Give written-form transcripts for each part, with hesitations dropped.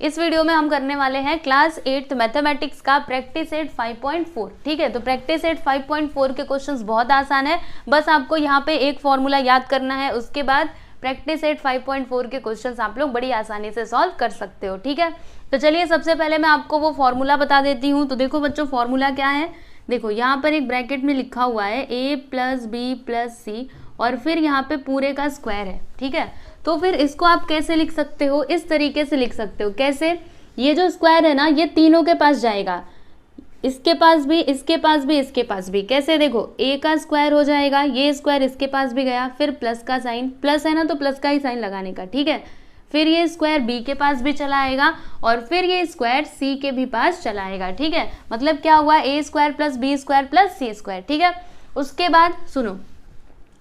इस वीडियो में हम करने वाले हैं क्लास 8th मैथमेटिक्स का प्रैक्टिस सेट 5.4। ठीक है, तो प्रैक्टिस सेट 5.4 के क्वेश्चंस बहुत आसान है। बस आपको यहाँ पे एक फॉर्मूला याद करना है, उसके बाद प्रैक्टिस सेट 5.4 के क्वेश्चंस आप लोग बड़ी आसानी से सॉल्व कर सकते हो। ठीक है, तो चलिए सबसे पहले मैं आपको वो फॉर्मूला बता देती हूँ। तो देखो बच्चों, फॉर्मूला क्या है, देखो यहाँ पर एक ब्रैकेट में लिखा हुआ है a + b + c और फिर यहाँ पे पूरे का स्क्वायर है। ठीक है, तो फिर इसको आप कैसे लिख सकते हो, इस तरीके से लिख सकते हो। कैसे, ये जो स्क्वायर है ना, ये तीनों के पास जाएगा, इसके पास भी, इसके पास भी, इसके पास भी। कैसे, देखो a का स्क्वायर हो जाएगा, ये स्क्वायर इसके पास भी गया, फिर प्लस का साइन, प्लस है ना तो प्लस का ही साइन लगाने का। ठीक है, फिर ये स्क्वायर b के पास भी चला आएगा और फिर ये स्क्वायर c के भी पास चला आएगा। ठीक है, मतलब क्या हुआ, a² + b² + c²। ठीक है, उसके बाद सुनो,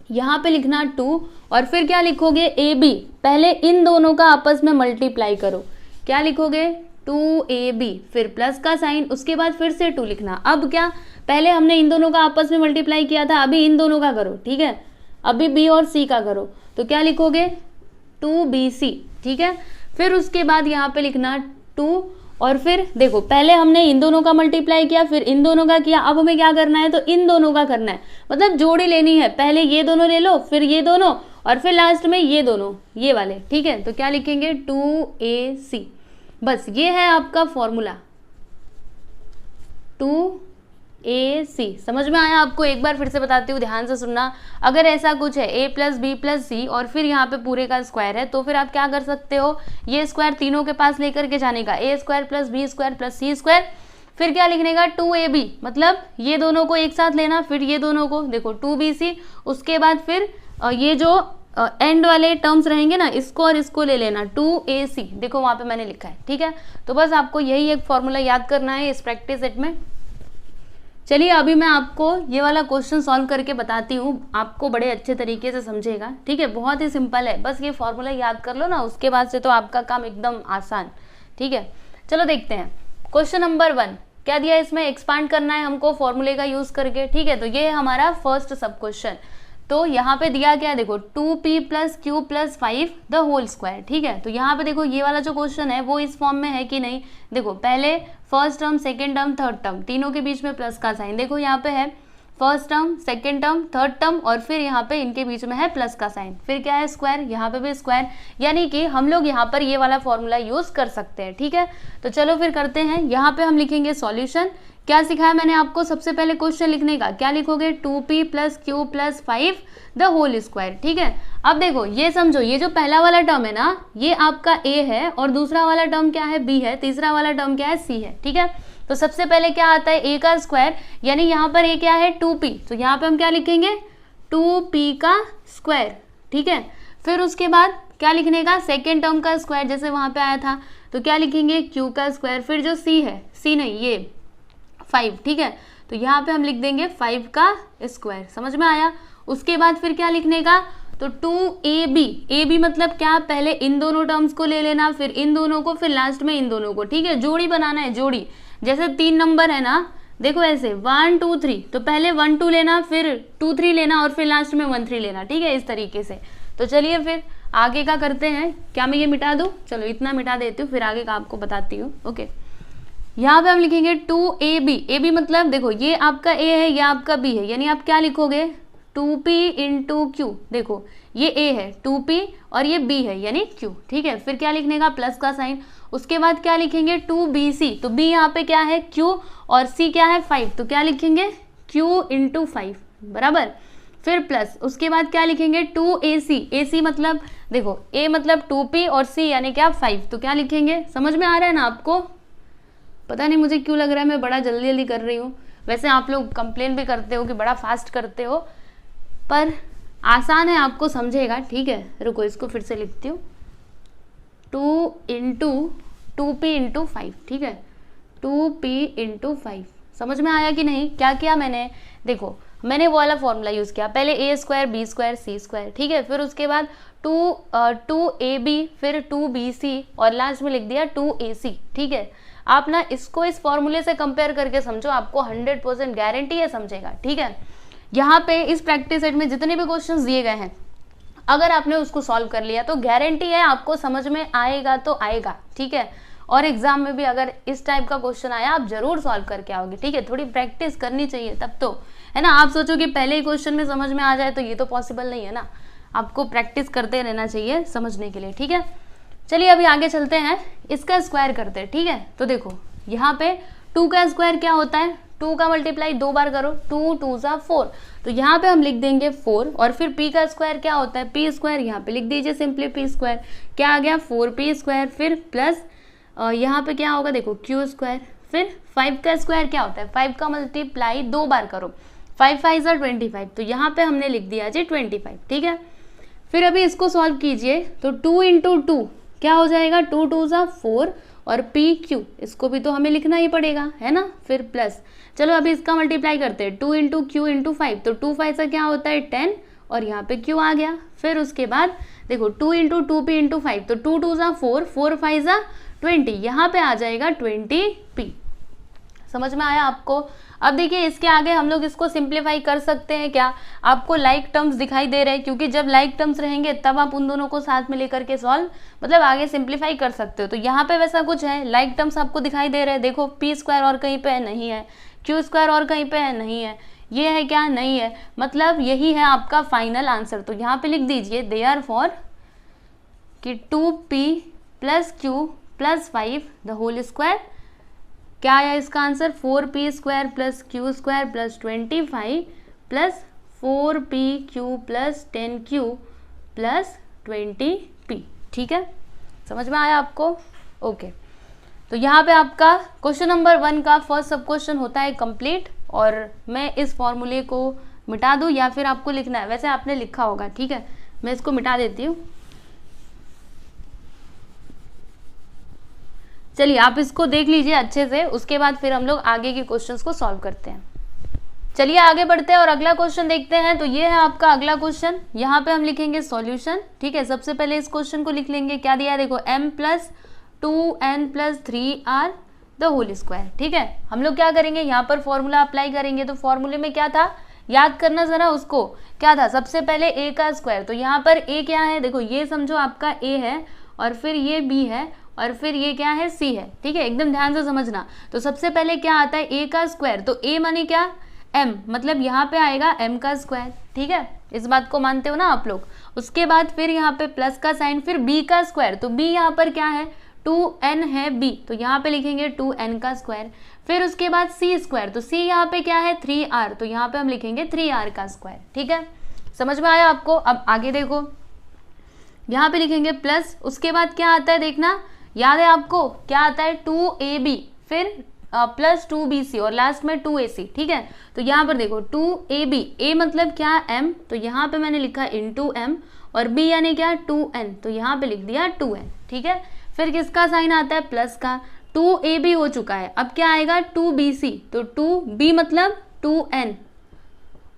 यहाँ पे लिखना 2 और फिर क्या लिखोगे, AB। पहले इन दोनों का आपस में मल्टीप्लाई करो, क्या लिखोगे 2AB, फिर प्लस का साइन, उसके बाद फिर से 2 लिखना। अब क्या, पहले हमने इन दोनों का आपस में मल्टीप्लाई किया था, अभी इन दोनों का करो। ठीक है, अभी B और C का करो, तो क्या लिखोगे 2BC। ठीक है, फिर उसके बाद यहाँ पे लिखना 2 और फिर देखो पहले हमने इन दोनों का मल्टीप्लाई किया, फिर इन दोनों का किया, अब हमें क्या करना है, तो इन दोनों का करना है, मतलब जोड़ी लेनी है। पहले ये दोनों ले लो, फिर ये दोनों और फिर लास्ट में ये दोनों, ये वाले। ठीक है, तो क्या लिखेंगे 2AC। बस ये है आपका फॉर्मूला 2AC। समझ में आया आपको? एक बार फिर से बताती हूँ, ध्यान से सुनना। अगर ऐसा कुछ है a + b + c और फिर यहाँ पे पूरे का स्क्वायर है, तो फिर आप क्या कर सकते हो, ये स्क्वायर तीनों के पास लेकर के जाने का, a² + b² + c²। फिर क्या लिखने का 2ab, मतलब ये दोनों को एक साथ लेना, फिर ये दोनों को, देखो 2bc। उसके बाद फिर ये जो एंड वाले टर्म्स रहेंगे ना, इसको और इसको ले लेना 2ac। देखो वहां पे मैंने लिखा है। ठीक है, तो बस आपको यही एक फॉर्मूला याद करना है इस प्रैक्टिस सेट में। चलिए अभी मैं आपको ये वाला क्वेश्चन सॉल्व करके बताती हूँ, आपको बड़े अच्छे तरीके से समझेगा। ठीक है, बहुत ही सिंपल है, बस ये फॉर्मूला याद कर लो ना, उसके बाद से तो आपका काम एकदम आसान। ठीक है, चलो देखते हैं। क्वेश्चन नंबर 1 क्या दिया, इसमें एक्सपांड करना है हमको फॉर्मूले का यूज करके। ठीक है, तो ये है हमारा फर्स्ट सब क्वेश्चन। तो यहाँ पे दिया क्या है, देखो 2p + q + 5 the whole square. ठीक है, तो यहाँ पे देखो ये वाला जो क्वेश्चन है वो इस फॉर्म में है कि नहीं। देखो पहले first term, second term, third term, तीनों के बीच में प्लस का साइन। देखो यहाँ पे है first term, second term, third term और फिर यहाँ पे इनके बीच में है प्लस का साइन, फिर क्या है स्क्वायर, यहाँ पे भी स्क्वायर, यानी कि हम लोग यहाँ पर ये वाला फॉर्मूला यूज कर सकते हैं। ठीक है, तो चलो फिर करते हैं। यहाँ पे हम लिखेंगे सॉल्यूशन। क्या सिखाया मैंने आपको, सबसे पहले क्वेश्चन लिखने का, क्या लिखोगे 2p + q + 5 the whole square. ठीक है, अब देखो ये समझो, ये जो पहला वाला टर्म है ना, ये आपका a है और दूसरा वाला टर्म क्या है, b है, तीसरा वाला टर्म क्या है, c है। ठीक है, तो सबसे पहले क्या आता है, a का स्क्वायर, यानी यहाँ पर a क्या है 2p, तो यहाँ पे हम क्या लिखेंगे 2p का स्क्वायर। ठीक है, फिर उसके बाद क्या लिखने का, सेकेंड टर्म का स्क्वायर, जैसे वहां पे आया था, तो क्या लिखेंगे q का स्क्वायर, फिर जो c है, c नहीं ये 5। ठीक है, तो यहाँ पे हम लिख देंगे 5 का स्क्वायर। समझ में आया? उसके बाद फिर क्या लिखने का, तो 2ab, ab मतलब क्या, पहले इन दोनों टर्म्स को ले लेना, फिर इन दोनों को, फिर लास्ट में इन दोनों को। ठीक है, जोड़ी बनाना है, जोड़ी, जैसे 3 नंबर है ना, देखो ऐसे 1 2 3, तो पहले 1 2 लेना, फिर 2 3 लेना और फिर लास्ट में 1 3 लेना। ठीक है, इस तरीके से। तो चलिए फिर आगे का करते हैं। क्या मैं ये मिटा दूं, चलो इतना मिटा देती हूँ, फिर आगे का आपको बताती हूँ। ओके, यहाँ पे हम लिखेंगे 2ab, ab मतलब देखो ये आपका a है, ये आपका b है, यानी आप क्या लिखोगे 2p × q। देखो ये a है 2p और ये b है यानी q। ठीक है, फिर क्या लिखने का, प्लस का साइन। उसके बाद क्या लिखेंगे 2bc, तो b यहाँ पे क्या है q और c क्या है 5, तो क्या लिखेंगे q × 5 बराबर, फिर प्लस। उसके बाद क्या लिखेंगे 2ac, ac मतलब देखो a मतलब 2p और c यानी क्या 5, तो क्या लिखेंगे, समझ में आ रहा है ना आपको? पता नहीं मुझे क्यों लग रहा है मैं बड़ा जल्दी जल्दी कर रही हूँ, वैसे आप लोग कंप्लेन भी करते हो कि बड़ा फास्ट करते हो, पर आसान है, आपको समझेगा। ठीक है, रुको इसको फिर से लिखती हूँ, 2p × 5। ठीक है, 2p × 5। समझ में आया कि नहीं? क्या किया मैंने, देखो मैंने वो वाला फॉर्मूला यूज किया, पहले a² b² c²। ठीक है, फिर उसके बाद 2ab, फिर 2bc और लास्ट में लिख दिया 2ac। ठीक है, आप ना इसको इस फॉर्मूले से कंपेयर करके समझो, आपको 100% गारंटी है समझेगा। ठीक है, यहाँ पे इस प्रैक्टिस सेट में जितने भी क्वेश्चंस दिए गए हैं, अगर आपने उसको सॉल्व कर लिया तो गारंटी है आपको समझ में आएगा तो आएगा। ठीक है, और एग्जाम में भी अगर इस टाइप का क्वेश्चन आया आप जरूर सॉल्व करके आओगे, ठीक है। थोड़ी प्रैक्टिस करनी चाहिए तब तो, है ना। आप सोचो कि पहले ही क्वेश्चन में समझ में आ जाए तो ये तो पॉसिबल नहीं है ना, आपको प्रैक्टिस करते रहना चाहिए समझने के लिए, ठीक है। चलिए अभी आगे चलते हैं, इसका स्क्वायर करते हैं, ठीक है। तो देखो यहाँ पे 2 का स्क्वायर क्या होता है, 2 का मल्टीप्लाई 2 बार करो, 2 2 सा 4, तो यहाँ पे हम लिख देंगे 4। और फिर p का स्क्वायर क्या होता है, p स्क्वायर, यहाँ पे लिख दीजिए सिंपली p स्क्वायर, क्या आ गया 4p स्क्वायर, फिर प्लस यहाँ पे क्या होगा देखो q स्क्वायर, फिर 5 का स्क्वायर क्या होता है, 5 का मल्टीप्लाई 2 बार करो, 5 5 ज़ा 25, तो यहाँ पे हमने लिख दिया जी 25, ठीक है। फिर अभी इसको सॉल्व कीजिए, तो 2 इंटू 2 क्या हो जाएगा, 2 2 ज़ा 4 और पी क्यू, इसको भी तो हमें लिखना ही पड़ेगा, है ना। फिर प्लस, चलो अभी इसका मल्टीप्लाई करते हैं, 2 इंटू क्यू इंटू 5, तो 2 5 से क्या होता है 10 और यहाँ पे क्यू आ गया। फिर उसके बाद देखो 2 इंटू 2p इंटू 5, तो 2 2 ज़ा 4, 4 5 ज़ा 20, यहाँ पे आ जाएगा 20p। समझ में आया आपको। अब देखिए इसके आगे हम लोग इसको सिंप्लीफाई कर सकते हैं क्या, आपको लाइक टर्म्स दिखाई दे रहे हैं, क्योंकि जब लाइक टर्म्स रहेंगे तब आप उन दोनों को साथ में लेकर के सॉल्व मतलब आगे सिंप्लीफाई कर सकते हो। तो यहाँ पे वैसा कुछ है, लाइक टर्म्स आपको दिखाई दे रहे हैं, देखो p स्क्वायर और कहीं पे नहीं है, q स्क्वायर और कहीं पे नहीं है, ये है क्या, नहीं है, मतलब यही है आपका फाइनल आंसर। तो यहाँ पे लिख दीजिए देयरफॉर कि 2p plus q plus 5 the whole square, क्या आया इसका answer, 4p square plus q square plus 25 plus 4pq plus 10q plus 20p, ठीक है। समझ में आया आपको, ओके। तो यहाँ पे आपका क्वेश्चन नंबर 1 का फर्स्ट सब क्वेश्चन होता है कंप्लीट। और मैं इस फॉर्मूले को मिटा दूँ या फिर आपको लिखना है, वैसे आपने लिखा होगा, ठीक है, मैं इसको मिटा देती हूँ। चलिए आप इसको देख लीजिए अच्छे से, उसके बाद फिर हम लोग आगे के क्वेश्चंस को सॉल्व करते हैं। चलिए आगे बढ़ते हैं और अगला क्वेश्चन देखते हैं। तो ये है आपका अगला क्वेश्चन, यहाँ पे हम लिखेंगे सॉल्यूशन, ठीक है। सबसे पहले इस क्वेश्चन को लिख लेंगे, क्या दिया है देखो, m plus 2n plus 3r the whole square, ठीक है। हम लोग क्या करेंगे, यहाँ पर फॉर्मूला अप्लाई करेंगे। तो फॉर्मूले में क्या था, याद करना जरा उसको, क्या था, सबसे पहले a का स्क्वायर, तो यहाँ पर a क्या है देखो, ये समझो आपका a है और फिर ये b है और फिर ये क्या है c है, ठीक है, एकदम ध्यान से समझना। तो सबसे पहले क्या आता है a का स्क्वायर, तो a माने क्या m, मतलब यहाँ पे आएगा m का स्क्वायर, ठीक है, इस बात को मानते हो ना आप लोग। उसके बाद फिर यहाँ पे प्लस का साइन, फिर b का स्क्वायर, तो b यहाँ पर क्या है 2n है b, तो यहाँ पे लिखेंगे 2n का स्क्वायर। फिर उसके बाद c स्क्वायर, तो c यहाँ पे क्या है 3r, तो यहाँ पे हम लिखेंगे 3r का स्क्वायर, ठीक है। समझ में आया आपको। अब आगे देखो, यहाँ पे लिखेंगे प्लस, उसके बाद क्या आता है देखना, याद है आपको क्या आता है 2ab, फिर प्लस 2bc और लास्ट में 2ac, ठीक है। तो यहाँ पर देखो 2ab, a मतलब क्या m, तो यहाँ पे मैंने लिखा इंटू m, और b यानी क्या 2n, तो यहाँ पे लिख दिया 2n, ठीक है। फिर किसका साइन आता है, प्लस का, 2ab हो चुका है, अब क्या आएगा 2bc, तो 2b मतलब 2n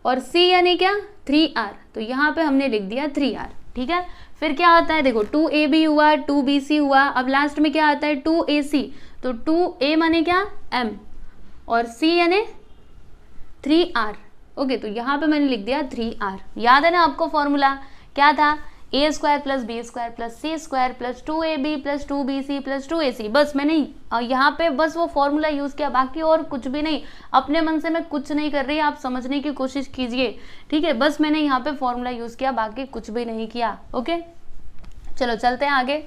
और c यानी क्या 3r, तो यहाँ पे हमने लिख दिया 3r, ठीक है। फिर क्या आता है देखो 2ab हुआ, 2bc हुआ, अब लास्ट में क्या आता है 2ac, तो 2a माने क्या m और c यानी 3r, ओके। तो यहाँ पे मैंने लिख दिया 3r। याद है ना आपको फॉर्मूला क्या था, a square plus B square plus C square plus 2ab plus 2bc plus 2ac। बस मैंने यहाँ पे बस वो फॉर्मूला यूज़ किया, बाकी और कुछ भी नहीं, अपने मन से मैं कुछ नहीं कर रही, आप समझने की कोशिश कीजिए, ठीक है। बस मैंने यहाँ पे फॉर्मूला यूज़ किया, बाकी कुछ भी नहीं किया, ओके। चलो चलते हैं आगे,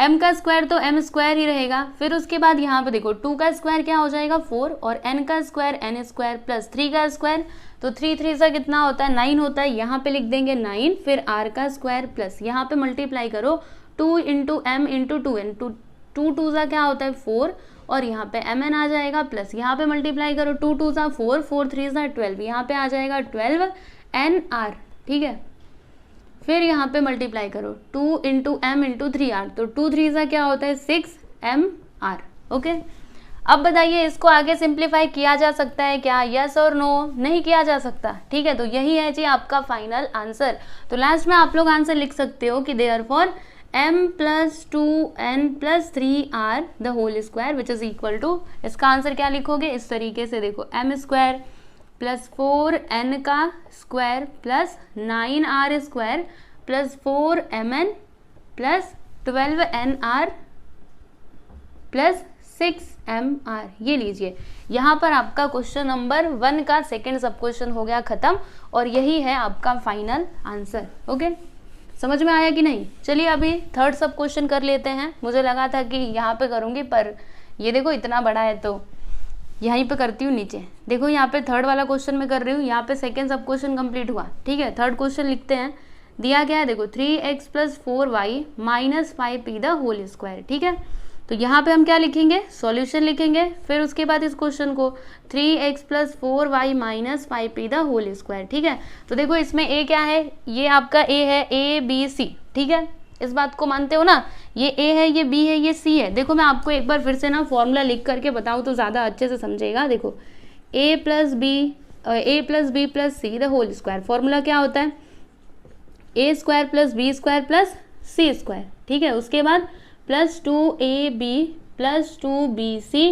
m का स्क्वायर तो m स्क्वायर ही रहेगा। फिर उसके बाद यहाँ पे देखो 2 का स्क्वायर क्या हो जाएगा 4 और n का स्क्वायर n स्क्वायर प्लस 3 का स्क्वायर, तो 3 3 सा कितना होता है 9 होता है, यहाँ पे लिख देंगे 9, फिर r का स्क्वायर प्लस यहाँ पे मल्टीप्लाई करो 2 इंटू m इंटू 2n, 2 2 सा क्या होता है 4 और यहाँ पे mn आ जाएगा, प्लस यहाँ पे मल्टीप्लाई करो 2 2 सा 4, 4 3 सा 12, यहाँ पे आ जाएगा 12nr, ठीक है। फिर यहाँ पे मल्टीप्लाई करो 2 इंटू m इंटू 3r, तो 2 3 सा क्या होता है 6mr, ओके। अब बताइए इसको आगे सिंप्लीफाई किया जा सकता है क्या, यस और नो, नहीं किया जा सकता, ठीक है। तो यही है जी आपका फाइनल आंसर। तो लास्ट में आप लोग आंसर लिख सकते हो कि therefore m plus 2n plus 3r the whole square which is equal to, इसका आंसर क्या लिखोगे इस तरीके से, देखो m स्क्वायर प्लस 4n का square plus 9r square plus 4mn plus 12nr plus 6mr। ये लीजिए, यहाँ पर आपका क्वेश्चन नंबर 1 का सेकेंड सब क्वेश्चन हो गया खत्म, और यही है आपका फाइनल आंसर। ओके, समझ में आया कि नहीं? चलिए अभी थर्ड सब क्वेश्चन कर लेते हैं। मुझे लगा था कि यहाँ पे करूँगी, पर ये देखो इतना बड़ा है तो यहीं पे करती हूँ नीचे। देखो यहाँ पे थर्ड वाला क्वेश्चन मैं कर रही हूँ, यहाँ पे सेकेंड सब क्वेश्चन कंप्लीट हुआ। ठीक है, थर्ड क्वेश्चन लिखते हैं। दिया गया है देखो 3x + 4y - 5p the whole square. ठीक है, तो यहाँ पे हम क्या लिखेंगे? सॉल्यूशन लिखेंगे। फिर उसके बाद इस क्वेश्चन को 3x + 4y - 5p the whole square. ठीक है, तो देखो इसमें a क्या है? ये आपका a है, ABC। ठीक है, इस बात को मानते हो ना? ये a है, ये b है, ये c है। देखो मैं आपको एक बार फिर से ना फॉर्मूला लिख करके बताऊँ तो ज़्यादा अच्छे से समझेगा। देखो a + b + c the whole square. Formula क्या होता है? a² + b² + c²। ठीक है, उसके बाद +2ab + 2bc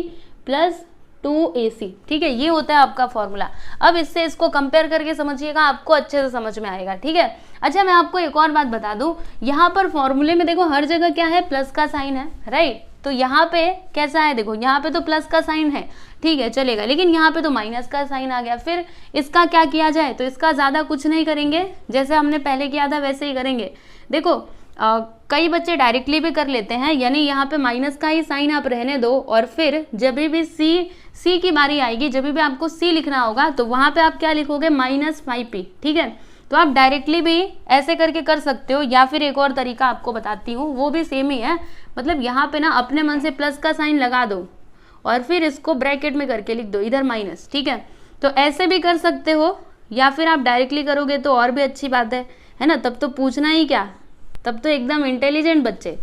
+ 2ac। ठीक है, ये होता है आपका फॉर्मूला। अब इससे इसको कंपेयर करके समझिएगा, आपको अच्छे से समझ में आएगा। ठीक है, अच्छा मैं आपको एक और बात बता दूं, यहाँ पर फॉर्मूले में देखो हर जगह क्या है? प्लस का साइन है, राइट? तो यहाँ पे कैसा है? देखो यहाँ पे तो प्लस का साइन है, ठीक है चलेगा, लेकिन यहाँ पे तो माइनस का साइन आ गया। फिर इसका क्या किया जाए? तो इसका ज़्यादा कुछ नहीं करेंगे, जैसे हमने पहले किया था वैसे ही करेंगे। देखो कई बच्चे डायरेक्टली भी कर लेते हैं, यानी यहाँ पे माइनस का ही साइन आप रहने दो, और फिर जब भी सी की बारी आएगी, जब भी आपको सी लिखना होगा तो वहाँ पे आप क्या लिखोगे? -5p। ठीक है, तो आप डायरेक्टली भी ऐसे करके कर सकते हो, या फिर एक और तरीका आपको बताती हूँ, वो भी सेम ही है। मतलब यहाँ पे ना अपने मन से प्लस का साइन लगा दो और फिर इसको ब्रैकेट में करके लिख दो इधर माइनस। ठीक है, तो ऐसे भी कर सकते हो, या फिर आप डायरेक्टली करोगे तो और भी अच्छी बात है ना? तब तो पूछना ही क्या, तब तो एकदम इंटेलिजेंट बच्चे।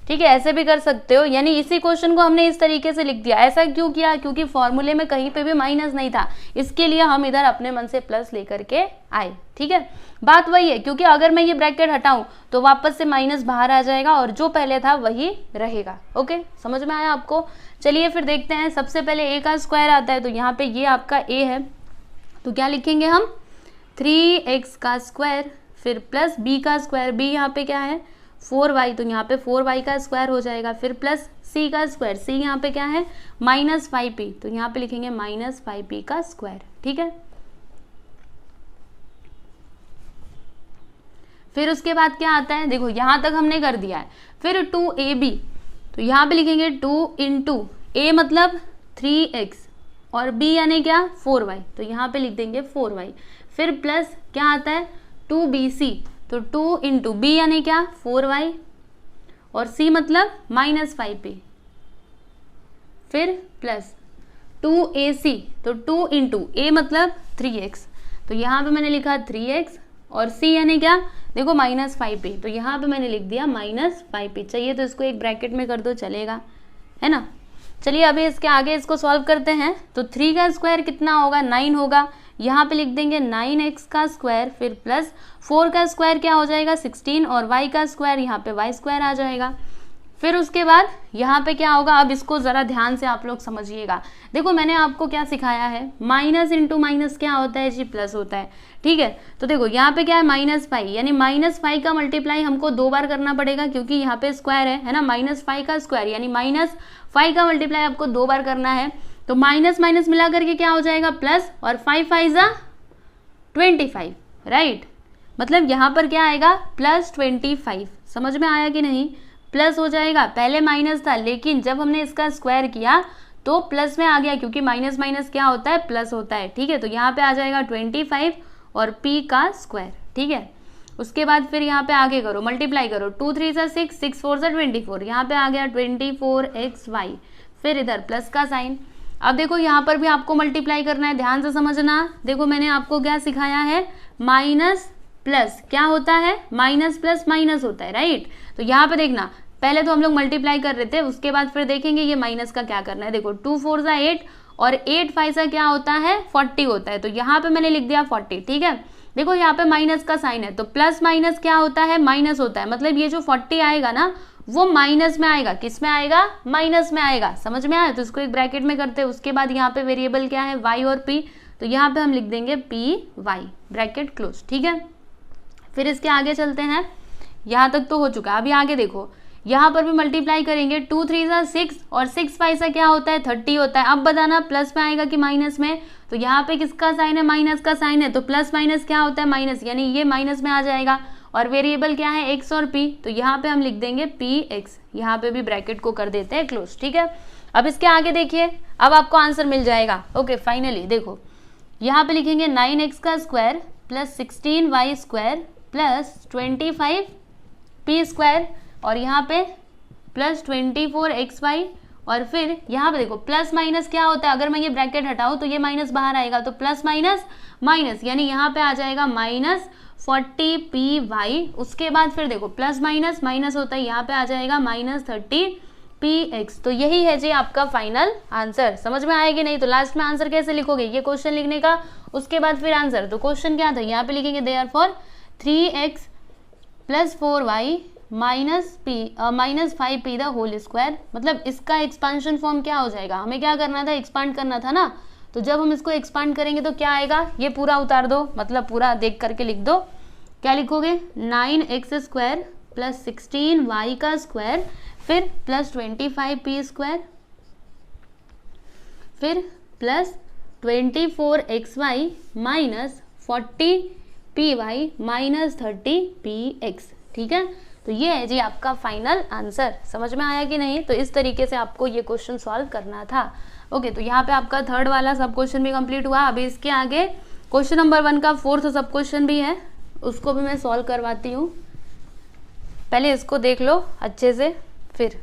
ठीक है, ऐसे भी कर सकते हो, यानी इसी क्वेश्चन को हमने इस तरीके से लिख दिया। ऐसा क्यों किया? क्योंकि फॉर्मूले में कहीं पे भी माइनस नहीं था, इसके लिए हम इधर अपने मन से प्लस लेकर के आए। ठीक है, बात वही है, क्योंकि अगर मैं ये ब्रैकेट हटाऊं तो वापस से माइनस बाहर आ जाएगा और जो पहले था वही रहेगा। ओके, समझ में आया आपको? चलिए फिर देखते हैं। सबसे पहले a का स्क्वायर आता है, तो यहाँ पे ये आपका a है, तो क्या लिखेंगे हम? 3x का स्क्वायर, फिर प्लस b का स्क्वायर, b यहाँ पे क्या है? 4y, तो यहाँ पे 4y का स्क्वायर हो जाएगा। फिर प्लस c का स्क्वायर, c यहाँ पे क्या है? -5p, तो यहाँ पे लिखेंगे -5p का स्क्वायर। ठीक है, फिर उसके बाद क्या आता है? देखो यहाँ तक हमने कर दिया है। फिर 2ab, तो यहाँ पे लिखेंगे 2 × a मतलब 3x और b यानी क्या? 4y, तो यहाँ पे लिख देंगे 4y। फिर प्लस क्या आता है? 2bc, तो 2 × b यानी क्या? 4y, और c मतलब -5p। फिर प्लस 2ac, तो 2 × a मतलब 3x, तो यहाँ पे मैंने लिखा 3x, और c यानी क्या? देखो -5p, तो यहाँ पे मैंने लिख दिया -5p। चाहिए तो इसको एक ब्रैकेट में कर दो, चलेगा, है ना? चलिए अभी इसके आगे इसको सॉल्व करते हैं। तो 3 का स्क्वायर कितना होगा? 9 होगा, यहाँ पे लिख देंगे 9x का स्क्वायर, फिर प्लस 4 का स्क्वायर क्या हो जाएगा? 16, और y का स्क्वायर यहाँ पे y² आ जाएगा। फिर उसके बाद यहाँ पे क्या होगा? अब इसको ज़रा ध्यान से आप लोग समझिएगा। देखो मैंने आपको क्या सिखाया है? माइनस इंटू माइनस क्या होता है जी? प्लस होता है। ठीक है, तो देखो यहाँ पे क्या है? -5, यानी -5 का मल्टीप्लाई हमको 2 बार करना पड़ेगा, क्योंकि यहाँ पे स्क्वायर है ना? -5 का स्क्वायर यानी -5 का मल्टीप्लाई आपको 2 बार करना है। तो माइनस माइनस मिला करके क्या हो जाएगा? प्लस, और 5 5 = 25, राइट? मतलब यहाँ पर क्या आएगा? +25। समझ में आया कि नहीं? प्लस हो जाएगा, पहले माइनस था, लेकिन जब हमने इसका स्क्वायर किया तो प्लस में आ गया, क्योंकि माइनस माइनस क्या होता है? प्लस होता है। ठीक है, तो यहाँ पे आ जाएगा 25 और p का स्क्वायर। ठीक है, उसके बाद फिर यहाँ पे आगे करो, मल्टीप्लाई करो, 2 3 = 6, 6 4 = 24, यहाँ पे आ गया 24xy, फिर इधर प्लस का साइन। अब देखो यहाँ पर भी आपको मल्टीप्लाई करना है, ध्यान से समझना। देखो मैंने आपको क्या सिखाया है? माइनस प्लस क्या होता है? माइनस प्लस माइनस होता है, राइट? तो यहाँ पे देखना, पहले तो हम लोग मल्टीप्लाई कर रहे थे, उसके बाद फिर देखेंगे ये माइनस का क्या करना है। देखो 2 4 = 8 और 8 5 = क्या होता है? 40 होता है, तो यहाँ पे मैंने लिख दिया 40। ठीक है, देखो यहाँ पे माइनस का साइन है, तो प्लस माइनस क्या होता है? माइनस होता है, मतलब ये जो 40 आएगा ना वो माइनस में आएगा। किस में आएगा? माइनस में आएगा। समझ में आया? तो इसको एक ब्रैकेट में करते हैं। उसके बाद यहाँ पे वेरिएबल क्या है? y और p, तो यहाँ पे हम लिख देंगे py, ब्रैकेट क्लोज। ठीक है, फिर इसके आगे चलते हैं। यहाँ तक तो हो चुका, अभी आगे देखो, यहाँ पर भी मल्टीप्लाई करेंगे, 2 3 सा 6 और 6 5 सा क्या होता है 30 होता है। अब बताना प्लस में आएगा कि माइनस में, तो यहाँ पे किसका साइन है, माइनस का साइन है, तो प्लस माइनस क्या होता है माइनस, यानी ये माइनस में आ जाएगा। और वेरिएबल क्या है x और p, तो यहाँ पे हम लिख देंगे px, यहाँ पे भी ब्रैकेट को कर देते हैं क्लोज, ठीक है। अब इसके आगे देखिए, अब आपको आंसर मिल जाएगा। ओके फाइनली देखो यहाँ पे लिखेंगे 9x का square plus 16y square plus 25p square और यहाँ पे प्लस 24xy और फिर यहाँ पे देखो प्लस माइनस क्या होता है, अगर मैं ये ब्रैकेट हटाऊँ तो ये माइनस बाहर आएगा, तो प्लस माइनस माइनस यानी यहाँ पे आ जाएगा माइनस 40py। उसके बाद फिर देखो प्लस माइनस माइनस होता है, यहाँ पे आ जाएगा माइनस 30px। तो यही है जी आपका फाइनल आंसर। समझ में आएगी नहीं, तो लास्ट में आंसर कैसे लिखोगे, ये क्वेश्चन लिखने का, उसके बाद फिर आंसर। तो क्वेश्चन क्या था, यहाँ पे लिखेंगे therefore 3x plus 4y minus 5p the whole square. मतलब इसका एक्सपांशन फॉर्म क्या हो जाएगा, हमें क्या करना था, एक्सपांड करना था ना, तो जब हम इसको एक्सपांड करेंगे तो क्या आएगा, ये पूरा उतार दो, मतलब पूरा देख करके लिख दो। क्या लिखोगे 9x स्क्वायर प्लस 16y का स्क्वायर फिर प्लस 25p स्क्वायर फिर plus 24xy minus 40py minus 30px, ठीक है। तो ये है जी आपका फाइनल आंसर। समझ में आया कि नहीं, तो इस तरीके से आपको ये क्वेश्चन सॉल्व करना था। ओके तो यहाँ पे आपका थर्ड वाला सब क्वेश्चन भी कंप्लीट हुआ। अभी इसके आगे क्वेश्चन नंबर 1 का फोर्थ सब क्वेश्चन भी है, उसको भी मैं सॉल्व करवाती हूँ। पहले इसको देख लो अच्छे से फिर।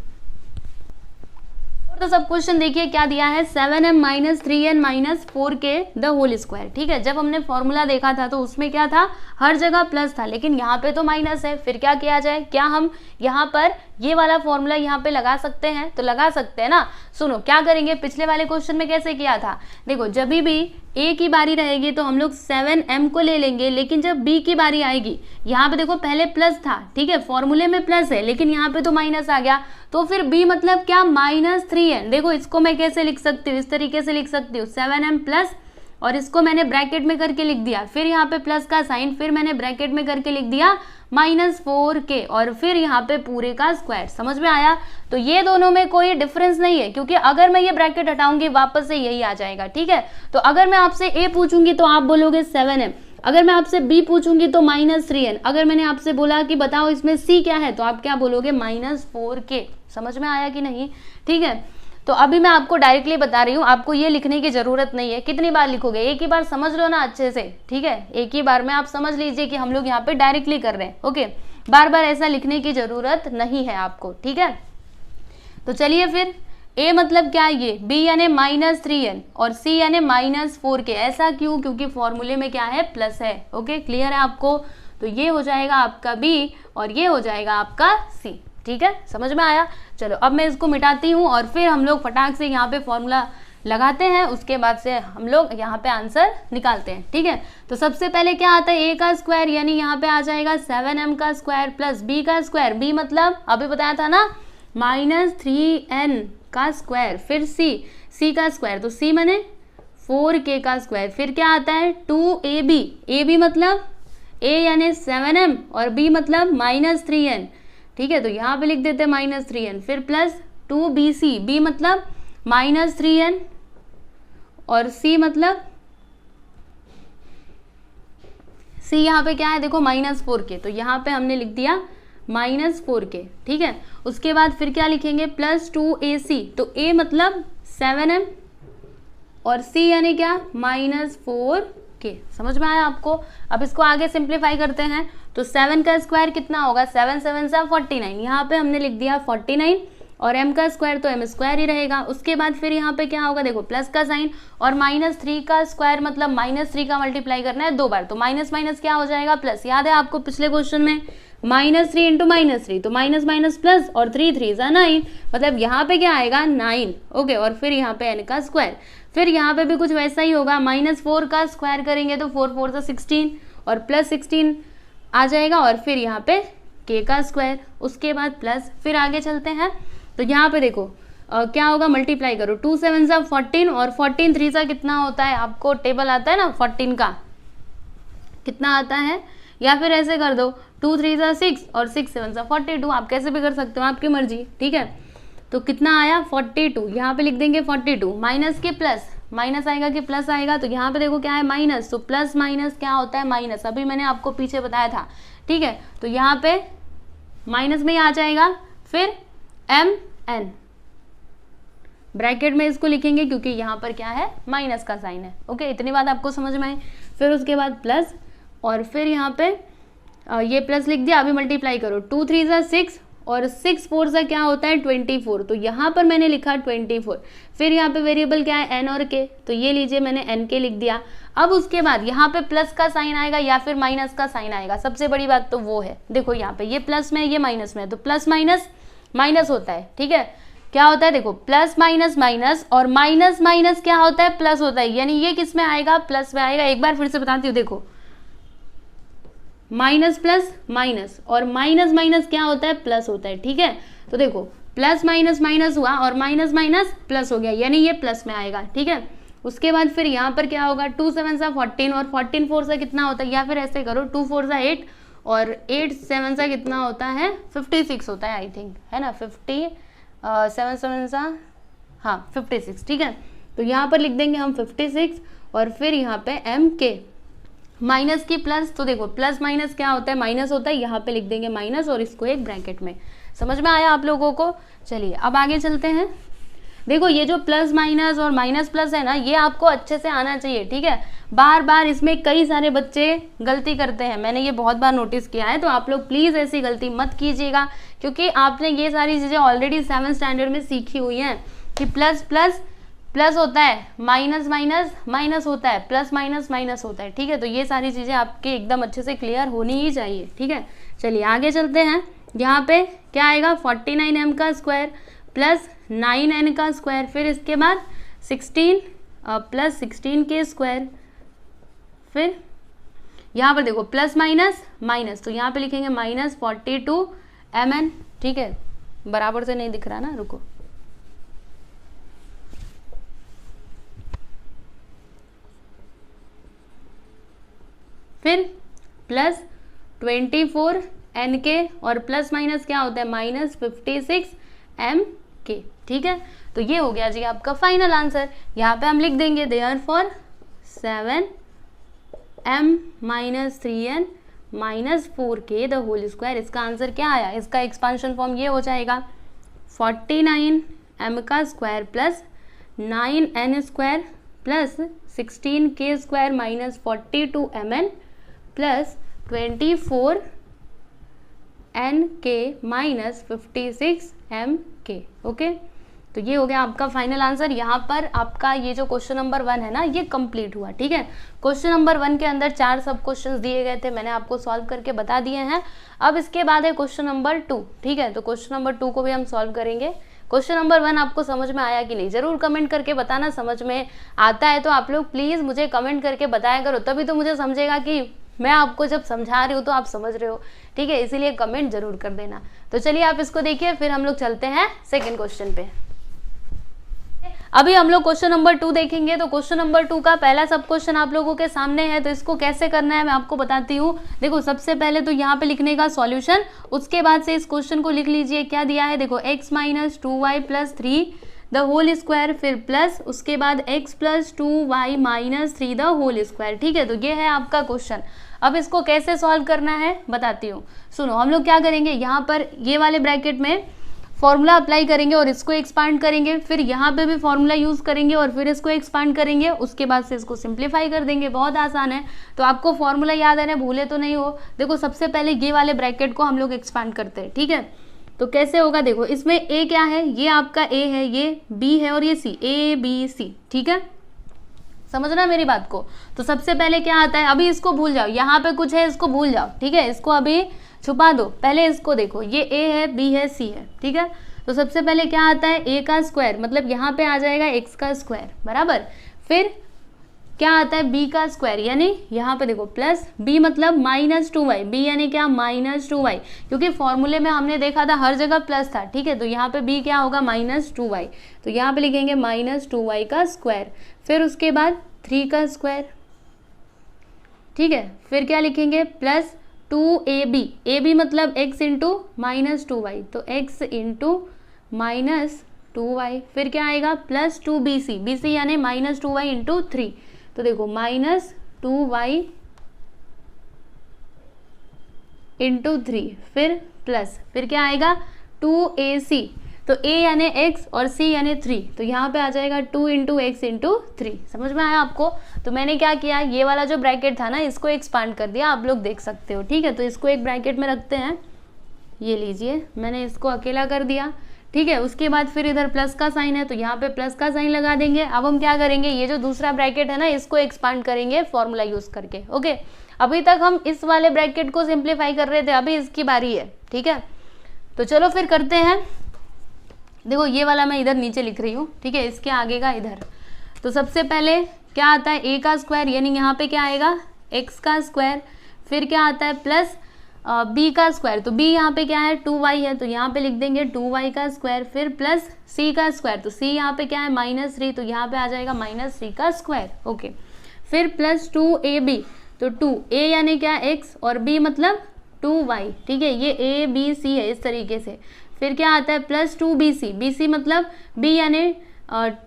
तो सब क्वेश्चन देखिए क्या दिया है, 7m minus 3n minus 4k the whole square, ठीक है। जब हमने फॉर्मूला देखा था तो उसमें क्या था, हर जगह प्लस था, लेकिन यहाँ पे तो माइनस है। फिर क्या किया जाए, क्या हम यहाँ पर ये वाला फॉर्मूला यहाँ पे लगा सकते हैं, तो लगा सकते हैं ना। सुनो क्या करेंगे, पिछले वाले क्वेश्चन में कैसे किया था, देखो जब भी a की बारी रहेगी तो हम लोग 7m को ले लेंगे, लेकिन जब b की बारी आएगी, यहाँ पे देखो पहले प्लस था, ठीक है, फॉर्मूले में प्लस है, लेकिन यहाँ पे तो माइनस आ गया, तो फिर b मतलब क्या माइनस 3n। देखो इसको मैं कैसे लिख सकती हूँ, इस तरीके से लिख सकती हूँ 7m प्लस, और इसको मैंने ब्रैकेट में करके लिख दिया, फिर यहाँ पे प्लस का साइन, फिर मैंने ब्रैकेट में करके लिख दिया माइनस 4k और फिर यहाँ पे पूरे का स्क्वायर। समझ में आया, तो ये दोनों में कोई डिफरेंस नहीं है, क्योंकि अगर मैं ये ब्रैकेट हटाऊंगी वापस से यही आ जाएगा, ठीक है। तो अगर मैं आपसे a पूछूंगी तो आप बोलोगे 7m, अगर मैं आपसे b पूछूंगी तो माइनस 3n, अगर मैंने आपसे बोला कि बताओ इसमें c क्या है तो आप क्या बोलोगे माइनस 4k। समझ में आया कि नहीं, ठीक है। तो अभी मैं आपको डायरेक्टली बता रही हूँ, आपको ये लिखने की जरूरत नहीं है। कितनी बार लिखोगे, एक ही बार समझ लो ना अच्छे से, ठीक है, एक ही बार में आप समझ लीजिए कि हम लोग यहाँ पे डायरेक्टली कर रहे हैं। ओके, बार बार ऐसा लिखने की जरूरत नहीं है आपको, ठीक है। तो चलिए फिर a मतलब क्या है, ये b यानी माइनस 3n और c यानी माइनस 4k। ऐसा क्यों, क्योंकि फॉर्मूले में क्या है, प्लस है। ओके क्लियर है आपको, तो ये हो जाएगा आपका b और ये हो जाएगा आपका c, ठीक है, समझ में आया। चलो अब मैं इसको मिटाती हूँ और फिर हम लोग फटाक से यहाँ पे फॉर्मूला लगाते हैं, उसके बाद से हम लोग यहाँ पे आंसर निकालते हैं, ठीक है। तो सबसे पहले क्या आता है, a का स्क्वायर यानी यहाँ पे आ जाएगा 7m का स्क्वायर प्लस b का स्क्वायर, b मतलब अभी बताया था ना माइनस 3n का स्क्वायर, फिर c का स्क्वायर, तो c माने 4k का स्क्वायर, फिर क्या आता है 2ab, ab मतलब a यानी 7m और b मतलब माइनस 3n, ठीक है। तो यहाँ पे लिख देते हैं माइनस 3n, फिर प्लस 2bc, b मतलब माइनस 3n और c मतलब c यहाँ पे क्या है, देखो माइनस 4k, तो यहाँ पे हमने लिख दिया माइनस 4k, ठीक है। उसके बाद फिर क्या लिखेंगे प्लस 2ac, तो a मतलब 7m और c यानी क्या माइनस 4k। समझ में आया आपको। अब इसको आगे सिंप्लीफाई करते हैं, तो 7 का स्क्वायर कितना होगा, 7 7 सा 49, यहाँ पे हमने लिख दिया 49 और m का स्क्वायर तो m स्क्वायर ही रहेगा। उसके बाद फिर यहाँ पे क्या होगा, देखो प्लस का साइन और माइनस 3 का स्क्वायर मतलब माइनस 3 का मल्टीप्लाई करना है 2 बार, तो माइनस माइनस क्या हो जाएगा प्लस। याद है आपको पिछले क्वेश्चन में माइनस 3 इंटू माइनस 3, तो माइनस माइनस प्लस और 3 3 सा 9, मतलब यहाँ पे क्या आएगा 9। ओके, और फिर यहाँ पे n का स्क्वायर, फिर यहाँ पे भी कुछ वैसा ही होगा, माइनस 4 का स्क्वायर करेंगे तो 4 4 सा 16 और प्लस 16 आ जाएगा और फिर यहाँ पे k का स्क्वायर, उसके बाद प्लस, फिर आगे चलते हैं। तो यहाँ पे देखो क्या होगा, मल्टीप्लाई करो, 2 7 सा 14 और 14 3 सा कितना होता है, आपको टेबल आता है ना 14 का, कितना आता है, या फिर ऐसे कर दो 2 3 सा 6 और 6 7 सा 42, आप कैसे भी कर सकते हो, आपकी मर्जी, ठीक है। तो कितना आया 42, यहाँ पे लिख देंगे 42, माइनस के प्लस, माइनस आएगा कि प्लस आएगा, तो यहाँ पे देखो क्या है माइनस, तो प्लस माइनस क्या होता है माइनस, अभी मैंने आपको पीछे बताया था, ठीक है। तो यहाँ पे माइनस में ही आ जाएगा, फिर mn ब्रैकेट में इसको लिखेंगे क्योंकि यहाँ पर क्या है माइनस का साइन है, ओके। इतनी बात आपको समझ में आई। फिर उसके बाद प्लस, और फिर यहाँ पे ये प्लस लिख दिया, अभी मल्टीप्लाई करो, 2 3 सा 6 और 6 4 सा क्या होता है 24, तो यहाँ पर मैंने लिखा 24। फिर यहाँ पे वेरिएबल क्या है n और k, तो ये लीजिए मैंने n k लिख दिया। अब उसके बाद यहाँ पे प्लस का साइन आएगा या फिर माइनस का साइन आएगा, सबसे बड़ी बात तो वो है, देखो यहाँ पे ये प्लस में ये माइनस में है, तो प्लस माइनस माइनस होता है, ठीक है। क्या होता है देखो प्लस माइनस माइनस, और माइनस माइनस क्या होता है प्लस होता है, यानी ये किस में आएगा प्लस में आएगा। एक बार फिर से बताती हूँ, देखो माइनस प्लस माइनस और माइनस माइनस क्या होता है प्लस होता है, ठीक है। तो देखो प्लस माइनस माइनस हुआ और माइनस माइनस प्लस हो गया, यानी ये प्लस में आएगा, ठीक है। उसके बाद फिर यहाँ पर क्या होगा 2 7 सा 14 और 14 4 सा कितना होता है, या फिर ऐसे करो 2 4 सा 8 और 8 7 सा कितना होता है 56 होता है आई थिंक, है ना, 7 7 सा हाँ 56, ठीक है। तो यहाँ पर लिख देंगे हम 56 और फिर यहाँ पे एम के माइनस की प्लस, तो देखो प्लस माइनस क्या होता है माइनस होता है, यहाँ पे लिख देंगे माइनस और इसको एक ब्रैकेट में। समझ में आया आप लोगों को? चलिए अब आगे चलते हैं। देखो ये जो प्लस माइनस और माइनस प्लस है ना, ये आपको अच्छे से आना चाहिए, ठीक है। बार बार इसमें कई सारे बच्चे गलती करते हैं, मैंने ये बहुत बार नोटिस किया है, तो आप लोग प्लीज़ ऐसी गलती मत कीजिएगा, क्योंकि आपने ये सारी चीज़ें ऑलरेडी 7th स्टैंडर्ड में सीखी हुई हैं कि प्लस प्लस प्लस होता है, माइनस माइनस माइनस होता है, प्लस माइनस माइनस होता है, ठीक है। तो ये सारी चीज़ें आपके एकदम अच्छे से क्लियर होनी ही चाहिए, ठीक है। चलिए आगे चलते हैं। यहाँ पे क्या आएगा 49m का स्क्वायर प्लस 9n का स्क्वायर, फिर इसके बाद 16 प्लस 16 के स्क्वायर, फिर यहाँ पर देखो प्लस माइनस माइनस, तो यहाँ पे लिखेंगे माइनस 42mn, ठीक है। बराबर से नहीं दिख रहा ना, रुको, फिर प्लस 24n के और प्लस माइनस क्या होता है माइनस 56m के, ठीक है। तो ये हो गया जी आपका फाइनल आंसर। यहाँ पे हम लिख देंगे therefore 7m minus 3n minus 4k the whole square. इसका आंसर क्या आया, इसका एक्सपांशन फॉर्म ये हो जाएगा 49m का square plus 9n square plus 16k square minus 42mn plus 24n के माइनस 56m के, ओके। तो ये हो गया आपका फाइनल आंसर। यहाँ पर आपका ये जो क्वेश्चन नंबर 1 है ना, ये कंप्लीट हुआ, ठीक है। क्वेश्चन नंबर 1 के अंदर 4 सब क्वेश्चंस दिए गए थे, मैंने आपको सॉल्व करके बता दिए हैं। अब इसके बाद है क्वेश्चन नंबर 2, ठीक है। तो क्वेश्चन नंबर 2 को भी हम सॉल्व करेंगे। क्वेश्चन नंबर 1 आपको समझ में आया कि नहीं, जरूर कमेंट करके बताना। समझ में आता है तो आप लोग प्लीज़ मुझे कमेंट करके बताया करो, तभी तो मुझे समझेगा कि मैं आपको जब समझा रही हूँ तो आप समझ रहे हो, ठीक है। इसीलिए कमेंट जरूर कर देना। तो चलिए आप इसको देखिए, फिर हम लोग चलते हैं सेकेंड क्वेश्चन पे। अभी हम लोग क्वेश्चन नंबर 2 देखेंगे। तो क्वेश्चन नंबर 2 का पहला सब क्वेश्चन आप लोगों के सामने है, तो इसको कैसे करना है मैं आपको बताती हूँ। देखो सबसे पहले तो यहाँ पे लिखने का सॉल्यूशन, उसके बाद से इस क्वेश्चन को लिख लीजिए। क्या दिया है देखो, x minus 2y plus 3 the whole square, फिर प्लस उसके बाद x plus 2y minus 3 the whole square, ठीक है। तो ये है आपका क्वेश्चन। अब इसको कैसे सॉल्व करना है बताती हूँ, सुनो। हम लोग क्या करेंगे, यहाँ पर ये वाले ब्रैकेट में फॉर्मूला अप्लाई करेंगे और इसको एक्सपांड करेंगे, फिर यहाँ पे भी फॉर्मूला यूज़ करेंगे और फिर इसको एक्सपांड करेंगे, उसके बाद से इसको सिंप्लीफाई कर देंगे। बहुत आसान है, तो आपको फॉर्मूला याद है ना, भूले तो नहीं हो। देखो सबसे पहले ये वाले ब्रैकेट को हम लोग एक्सपांड करते हैं, ठीक है। तो कैसे होगा देखो, इसमें a क्या है, ये आपका a है, ये b है और ये c, a b c, ठीक है। समझना मेरी बात को। तो सबसे पहले क्या आता है, अभी इसको भूल जाओ, यहाँ पे कुछ है इसको भूल जाओ, ठीक है। इसको अभी छुपा दो, पहले इसको देखो, ये a है, b है, c है, ठीक है। तो सबसे पहले क्या आता है, a का स्क्वायर, मतलब यहाँ पे आ जाएगा x का स्क्वायर, बराबर। फिर क्या आता है b का स्क्वायर, यानी यहाँ पे देखो प्लस b मतलब माइनस 2y, b यानी क्या माइनस 2y, क्योंकि फॉर्मूले में हमने देखा था हर जगह प्लस था, ठीक है। तो यहाँ पे b क्या होगा माइनस 2y, तो यहाँ पे लिखेंगे माइनस 2y का स्क्वायर। फिर उसके बाद 3 का स्क्वायर, ठीक है। फिर क्या लिखेंगे प्लस 2ab, ab मतलब x इंटू माइनस 2y, तो x इंटू माइनस 2y, फिर क्या आएगा प्लस 2bc, bc यानी माइनस 2y इंटू 3, तो देखो माइनस 2y इंटू 3, फिर प्लस, फिर क्या आएगा 2ac, तो a यानी x और c यानी 3, तो यहाँ पे आ जाएगा 2 इंटू एक्स इंटू 3। समझ में आया आपको? तो मैंने क्या किया, ये वाला जो ब्रैकेट था ना इसको एक्सपांड कर दिया, आप लोग देख सकते हो। ठीक है, तो इसको एक ब्रैकेट में रखते हैं, ये लीजिए मैंने इसको अकेला कर दिया। ठीक है, उसके बाद फिर इधर प्लस का साइन है तो यहाँ पे प्लस का साइन लगा देंगे। अब हम क्या करेंगे, ये जो दूसरा ब्रैकेट है ना इसको एक्सपांड करेंगे फॉर्मूला यूज करके। ओके, अभी तक हम इस वाले ब्रैकेट को सिंप्लीफाई कर रहे थे, अभी इसकी बारी है। ठीक है, तो चलो फिर करते हैं। देखो ये वाला मैं इधर नीचे लिख रही हूँ, ठीक है, इसके आगे का इधर। तो सबसे पहले क्या आता है a का स्क्वायर, यानी यहाँ पे क्या आएगा x का स्क्वायर, फिर क्या आता है प्लस b का स्क्वायर, तो b यहाँ पे क्या है 2y है, तो यहाँ पे लिख देंगे 2y का स्क्वायर, फिर प्लस c का स्क्वायर, तो c यहाँ पे क्या है -3, तो यहाँ पे आ जाएगा -3 का स्क्वायर। ओके, फिर प्लस 2ab, तो 2a यानी क्या x और b मतलब 2y। ठीक है, ये a b c है इस तरीके से। फिर क्या आता है प्लस 2bc, bc मतलब b यानी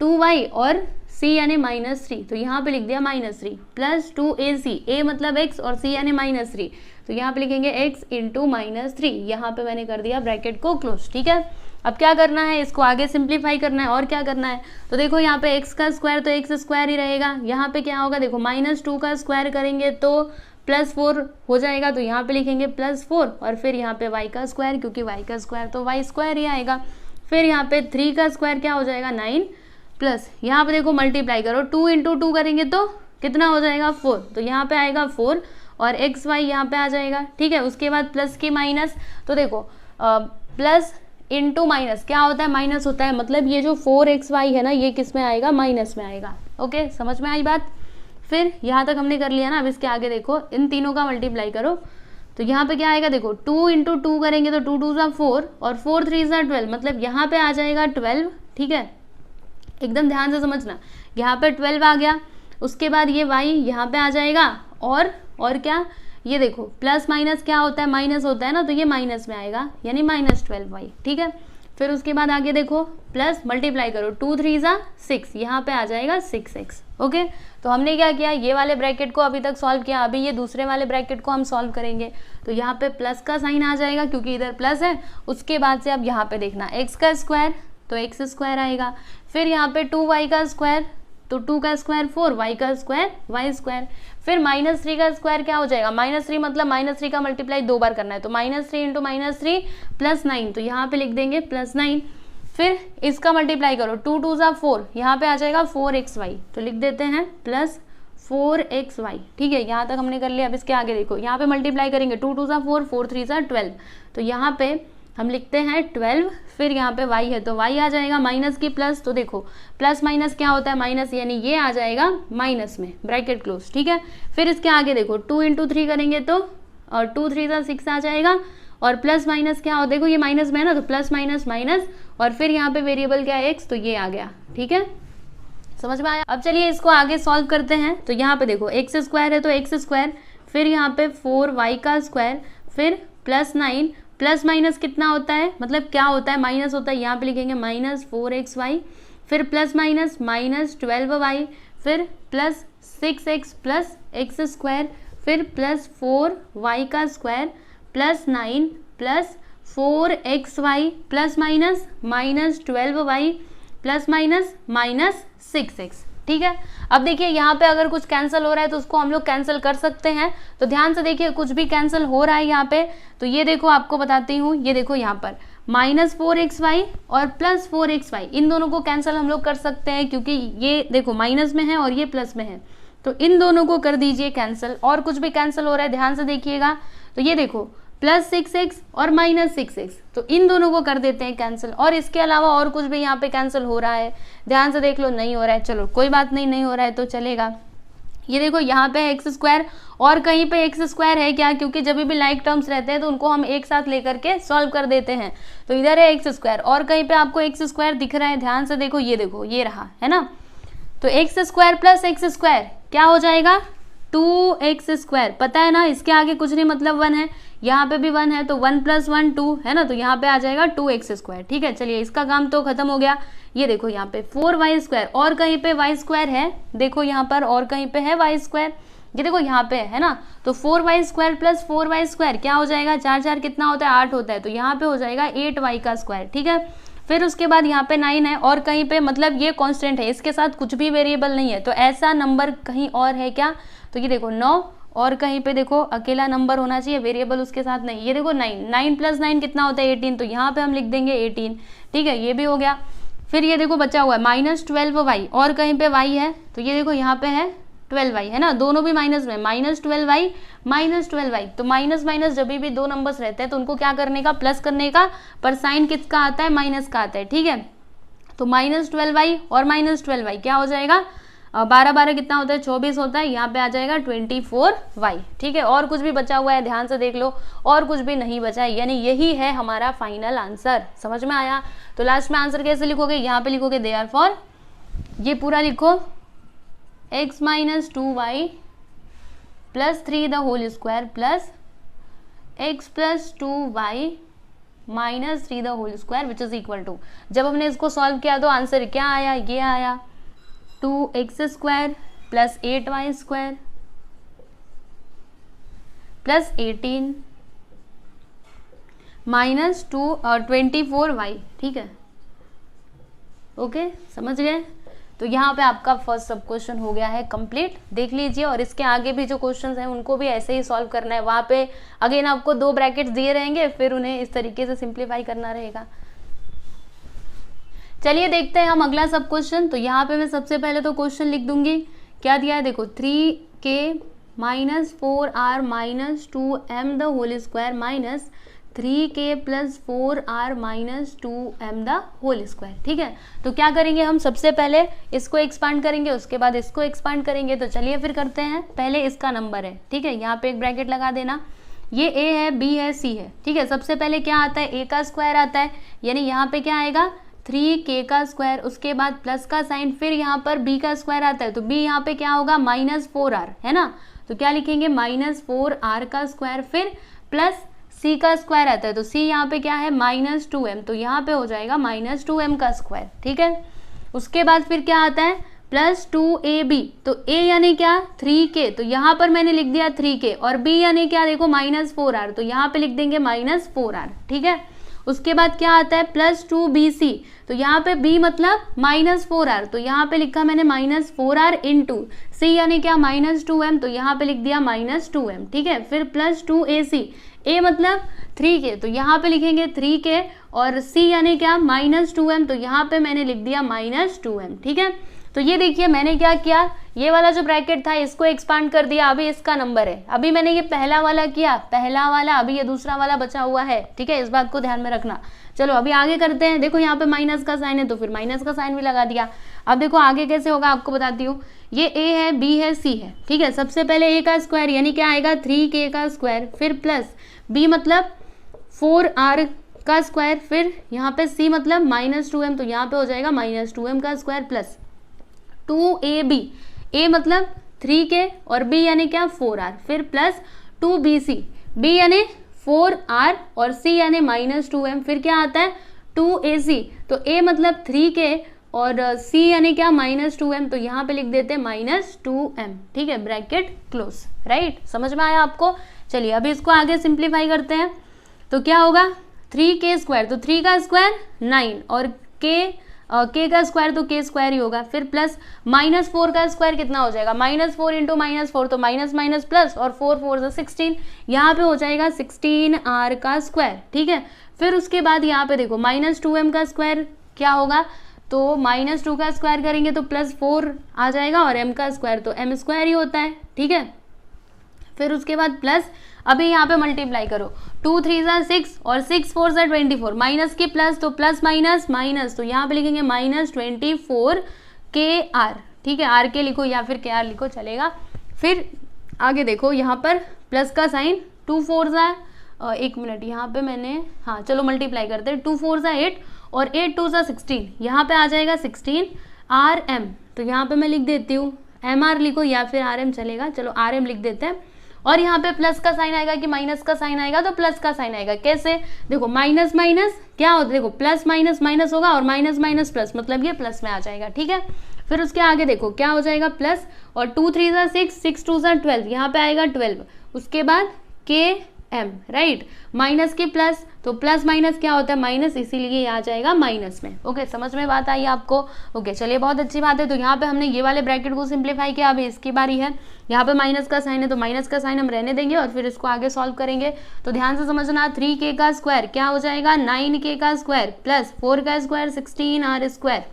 2y और c यानी -3, तो यहाँ पे लिख दिया -3, प्लस 2ac, a मतलब x और c यानी -3, तो यहाँ पे लिखेंगे x इंटू -3। यहाँ पे मैंने कर दिया ब्रैकेट को क्लोज। ठीक है, अब क्या करना है, इसको आगे सिंप्लीफाई करना है। और क्या करना है, तो देखो यहाँ पे x का स्क्वायर तो x स्क्वायर ही रहेगा, यहाँ पे क्या होगा देखो -2 का स्क्वायर करेंगे तो +4 हो जाएगा, तो यहाँ पे लिखेंगे +4, और फिर यहाँ पे y का स्क्वायर, क्योंकि y का स्क्वायर तो y स्क्वायर ही आएगा। फिर यहाँ पे 3 का स्क्वायर क्या हो जाएगा 9, प्लस यहाँ पे देखो मल्टीप्लाई करो, 2 इंटू 2 करेंगे तो कितना हो जाएगा 4, तो यहाँ पे आएगा 4 और एक्स वाई यहाँ पे आ जाएगा। ठीक है, उसके बाद प्लस की माइनस, तो देखो प्लस इंटू माइनस क्या होता है, माइनस होता है, मतलब ये जो 4xy है ना ये किस में आएगा, माइनस में आएगा। ओके, समझ में आई बात? फिर यहाँ तक हमने कर लिया ना, अब इसके आगे देखो इन तीनों का मल्टीप्लाई करो, तो यहाँ पे क्या आएगा देखो 2 इंटू 2 करेंगे तो 2 2 सा 4 और 4 3 सा 12, मतलब यहाँ पे आ जाएगा 12। ठीक है, एकदम ध्यान से समझना, यहाँ पे 12 आ गया, उसके बाद ये y यहाँ पे आ जाएगा, और क्या ये देखो प्लस माइनस क्या होता है, माइनस होता है ना, तो ये माइनस में आएगा यानी -12y। ठीक है, फिर उसके बाद आगे देखो प्लस मल्टीप्लाई करो, 2 3 सा 6, यहाँ पे आ जाएगा 6x। ओके, तो हमने क्या किया, ये वाले ब्रैकेट को अभी तक सॉल्व किया, अभी ये दूसरे वाले ब्रैकेट को हम सॉल्व करेंगे। तो यहाँ पे प्लस का साइन आ जाएगा क्योंकि इधर प्लस है, उसके बाद से अब यहाँ पे देखना x का स्क्वायर तो x स्क्वायर आएगा, फिर यहाँ पे 2y का स्क्वायर तो 2 का स्क्वायर 4, y का स्क्वायर y स्क्वायर, फिर -3 का स्क्वायर क्या हो जाएगा, -3 मतलब -3 का मल्टीप्लाई 2 बार करना है, तो -3 इंटू -3 प्लस 9, तो यहाँ पे लिख देंगे +9, फिर इसका मल्टीप्लाई करो, 2 2 सा 4, यहाँ पे आ जाएगा 4xy, तो लिख देते हैं +4xy। ठीक है, यहाँ तक हमने कर लिया। अब इसके आगे देखो, यहाँ पे मल्टीप्लाई करेंगे, 2 2 सा 4, 4 3 सा 12, तो यहाँ पे हम लिखते हैं 12, फिर यहाँ पे y है तो y आ जाएगा माइनस की प्लस, तो देखो प्लस माइनस क्या होता है, माइनस, यानी ये आ जाएगा माइनस में, ब्रैकेट क्लोज। ठीक है, फिर इसके आगे देखो 2 इंटू 3 करेंगे तो 2 3 सा 6 आ जाएगा, और प्लस माइनस क्या हो, देखो ये माइनस में है ना, तो प्लस माइनस माइनस, और फिर यहाँ पे वेरिएबल क्या है x, तो ये आ गया। ठीक है, समझ में आया? अब चलिए इसको आगे सॉल्व करते हैं। तो यहाँ पे देखो एक्स स्क्वायर है तो एक्स स्क्वायर, फिर यहाँ पे 4y का स्क्वायर, फिर +9, प्लस माइनस कितना होता है, मतलब क्या होता है, माइनस होता है, यहाँ पे लिखेंगे -4xy, फिर प्लस माइनस -12y, फिर +6x प्लस एक्स स्क्वायर, फिर +4y का square plus 9 plus 4xy plus minus -12y plus minus -6x। ठीक है, अब देखिए यहाँ पे अगर कुछ कैंसिल हो रहा है तो उसको हम लोग कैंसिल कर सकते हैं, तो ध्यान से देखिए कुछ भी कैंसिल हो रहा है यहाँ पे, तो ये देखो आपको बताती हूँ, ये देखो यहाँ पर -4xy और +4xy, इन दोनों को कैंसिल हम लोग कर सकते हैं क्योंकि ये देखो माइनस में है और ये प्लस में है, तो इन दोनों को कर दीजिए कैंसिल। और कुछ भी कैंसिल हो रहा है ध्यान से देखिएगा, तो ये देखो +6x और -6x, तो इन दोनों को कर देते हैं कैंसिल। और इसके अलावा और कुछ भी यहाँ पे कैंसिल हो रहा है, ध्यान से देख लो, नहीं हो रहा है, चलो कोई बात नहीं, नहीं हो रहा है तो चलेगा। ये देखो यहाँ पे एक्स स्क्वायर और कहीं पे एक्स स्क्वायर है क्या, क्योंकि जब भी लाइक टर्म्स रहते हैं तो उनको हम एक साथ लेकर के सॉल्व कर देते हैं, तो इधर है एक्स स्क्वायर और कहीं पे आपको एक्स स्क्वायर दिख रहा है, ध्यान से देखो, ये देखो ये रहा है ना, तो x square plus x square क्या हो जाएगा 2x², पता है ना, इसके आगे कुछ नहीं मतलब 1 है, यहाँ पे भी 1 है, तो 1 + 1 2 है ना, तो यहाँ पे आ जाएगा 2x²। ठीक है, चलिए इसका काम तो खत्म हो गया। ये देखो यहाँ पे 4y², और कहीं पे y² है, देखो यहाँ पर और कहीं पे है y², ये देखो यहाँ पे है ना, तो 4y² + 4y² क्या हो जाएगा, 4 4 कितना होता है, 8 होता है, तो यहाँ पे हो जाएगा 8y²। ठीक है, फिर उसके बाद यहाँ पे 9 है, और कहीं पे मतलब ये कांस्टेंट है, इसके साथ कुछ भी वेरिएबल नहीं है, तो ऐसा नंबर कहीं और है क्या, तो ये देखो 9, और कहीं पे देखो अकेला नंबर होना चाहिए, वेरिएबल उसके साथ नहीं, ये देखो 9, 9 + 9 कितना होता है 18, तो यहाँ पे हम लिख देंगे 18। ठीक है, ये भी हो गया। फिर ये देखो बचा हुआ है -12y, और कहीं पे y है, तो ये देखो यहाँ पे है 12y, है ना, दोनों भी माइनस में, -12y -12y, तो माइनस माइनस जब भी दो नंबर्स रहते हैं तो उनको क्या करने का, प्लस करने का, पर साइन किसका आता है, माइनस का आता है। ठीक है, तो -12y और -12y क्या हो जाएगा, 12 12 कितना होता है, 24 होता है, यहाँ पे आ जाएगा 24y। ठीक है, और कुछ भी बचा हुआ है ध्यान से देख लो, और कुछ भी नहीं बचा है, यानी यही है हमारा फाइनल आंसर। समझ में आया, तो लास्ट में आंसर कैसे लिखोगे, यहाँ पे लिखोगे देयरफॉर, ये पूरा लिखो x - 2y + 3 the whole square plus x + 2y - 3 the whole square which is equal to, जब हमने इसको सॉल्व किया तो आंसर क्या आया, ये आया 2x² + 8y² + 18 -24y। ठीक है, ओके, समझ गए। तो यहाँ पे आपका फर्स्ट सब क्वेश्चन हो गया है कंप्लीट, देख लीजिए, और इसके आगे भी जो क्वेश्चंस हैं उनको भी ऐसे ही सॉल्व करना है। वहाँ पे अगेन आपको 2 ब्रैकेट्स दिए रहेंगे, फिर उन्हें इस तरीके से सिंप्लीफाई करना रहेगा। चलिए देखते हैं हम अगला सब क्वेश्चन। तो यहाँ पे मैं सबसे पहले तो क्वेश्चन लिख दूंगी, क्या दिया है देखो, 3k - 4r - 2m the whole square minus 3k + 4r - 2m the whole square. ठीक है, तो क्या करेंगे हम, सबसे पहले इसको एक्सपांड करेंगे, उसके बाद इसको एक्सपांड करेंगे। तो चलिए फिर करते हैं, पहले इसका नंबर है। ठीक है, यहाँ पे एक ब्रैकेट लगा देना, ये a है, b है, c है। ठीक है, सबसे पहले क्या आता है, a का स्क्वायर आता है, यानी यहाँ पे क्या आएगा 3k का स्क्वायर, उसके बाद प्लस का साइन, फिर यहाँ पर b का स्क्वायर आता है, तो b यहाँ पे क्या होगा -4r, है ना, तो क्या लिखेंगे -4r का स्क्वायर, फिर प्लस c का स्क्वायर आता है, तो c यहाँ पे क्या है -2m, तो यहाँ पे हो जाएगा -2m का स्क्वायर। ठीक है, उसके बाद फिर क्या आता है +2ab, तो a यानी क्या 3k, तो यहाँ पर मैंने लिख दिया 3k, और b यानी क्या देखो -4r, तो यहाँ पे लिख देंगे -4r। ठीक है, उसके बाद क्या आता है +2bc, तो यहाँ पे b मतलब -4r, तो यहाँ पे लिखा मैंने -4r इंटू c यानी क्या -2m, तो यहाँ पे लिख दिया -2m। ठीक है, फिर +2ac, a मतलब 3k, तो यहाँ पे लिखेंगे 3k, और c यानी क्या -2m, तो यहाँ पे मैंने लिख दिया -2m। ठीक है, तो ये देखिए मैंने क्या किया, ये वाला जो ब्रैकेट था इसको एक्सपांड कर दिया, अभी इसका नंबर है, अभी मैंने ये पहला वाला किया, पहला वाला, अभी ये दूसरा वाला बचा हुआ है। ठीक है, इस बात को ध्यान में रखना। चलो अभी आगे करते हैं, देखो यहाँ पे माइनस का साइन है, तो फिर माइनस का साइन भी लगा दिया। अब देखो आगे कैसे होगा आपको बताती हूँ, ये a है, b है, c है। ठीक है, सबसे पहले a का स्क्वायर यानी क्या आएगा 3k का स्क्वायर, फिर प्लस b मतलब 4r का स्क्वायर, फिर यहाँ पे c मतलब -2m, तो यहाँ पे हो जाएगा -2m का स्क्वायर, प्लस 2ab, a मतलब 3k और b यानी क्या 4r, फिर प्लस 2bc, b यानी 4r और c यानी -2m, फिर क्या आता है 2ac, तो a मतलब 3k और c यानी क्या -2m, तो यहाँ पे लिख देते हैं -2m। ठीक है, ब्रैकेट क्लोज, राइट, समझ में आया आपको। चलिए अभी इसको आगे सिंप्लीफाई करते हैं, तो क्या होगा 3k², तो 3 का स्क्वायर 9, और k का स्क्वायर तो k स्क्वायर ही होगा, फिर प्लस -4 का स्क्वायर कितना हो जाएगा, -4 इंटू -4, तो माइनस माइनस प्लस, और 4 4 16, यहाँ पे हो जाएगा 16r का स्क्वायर। ठीक है, फिर उसके बाद यहाँ पे देखो -2m का स्क्वायर क्या होगा, तो -2 का स्क्वायर करेंगे तो +4 आ जाएगा, और m का स्क्वायर तो m स्क्वायर ही होता है। ठीक है, फिर उसके बाद प्लस, अभी यहाँ पे मल्टीप्लाई करो, 2 3 6 और 6 4 24, माइनस की प्लस, तो प्लस माइनस माइनस, तो यहाँ पे लिखेंगे -24 KR। ठीक है, R के लिखो या फिर KR लिखो चलेगा। फिर आगे देखो यहाँ पर प्लस का साइन, 2 4 एक मिनट, यहाँ पे मैंने, हाँ चलो मल्टीप्लाई करते हैं, 2 4 8 और 8 2 16, यहाँ पे आ जाएगा 16 RM, तो यहाँ पे मैं लिख देती हूँ MR लिखो या फिर RM चलेगा, चलो RM लिख देते हैं। और यहाँ पे प्लस का साइन आएगा कि माइनस का साइन आएगा, तो प्लस का साइन आएगा। कैसे, देखो माइनस माइनस क्या होता है, देखो प्लस माइनस माइनस होगा और माइनस माइनस प्लस, मतलब ये प्लस में आ जाएगा। ठीक है, फिर उसके आगे देखो क्या हो जाएगा प्लस, और 2 3 ज़ा 6, 6 2 ज़ा 12, यहाँ पे आएगा 12। उसके बाद KM, राइट, माइनस के प्लस, तो प्लस माइनस क्या होता है माइनस, इसीलिए ये आ जाएगा माइनस में। ओके, समझ में बात आई आपको। ओके, चलिए बहुत अच्छी बात है। तो यहाँ पे हमने ये वाले ब्रैकेट को सिंप्लीफाई किया, अभी इसकी बारी है। यहाँ पे माइनस का साइन है तो माइनस का साइन हम रहने देंगे और फिर इसको आगे सॉल्व करेंगे। तो ध्यान से समझना, 3k का स्क्वायर क्या हो जाएगा 9k का स्क्वायर प्लस 4 का स्क्वायर 16r स्क्वायर।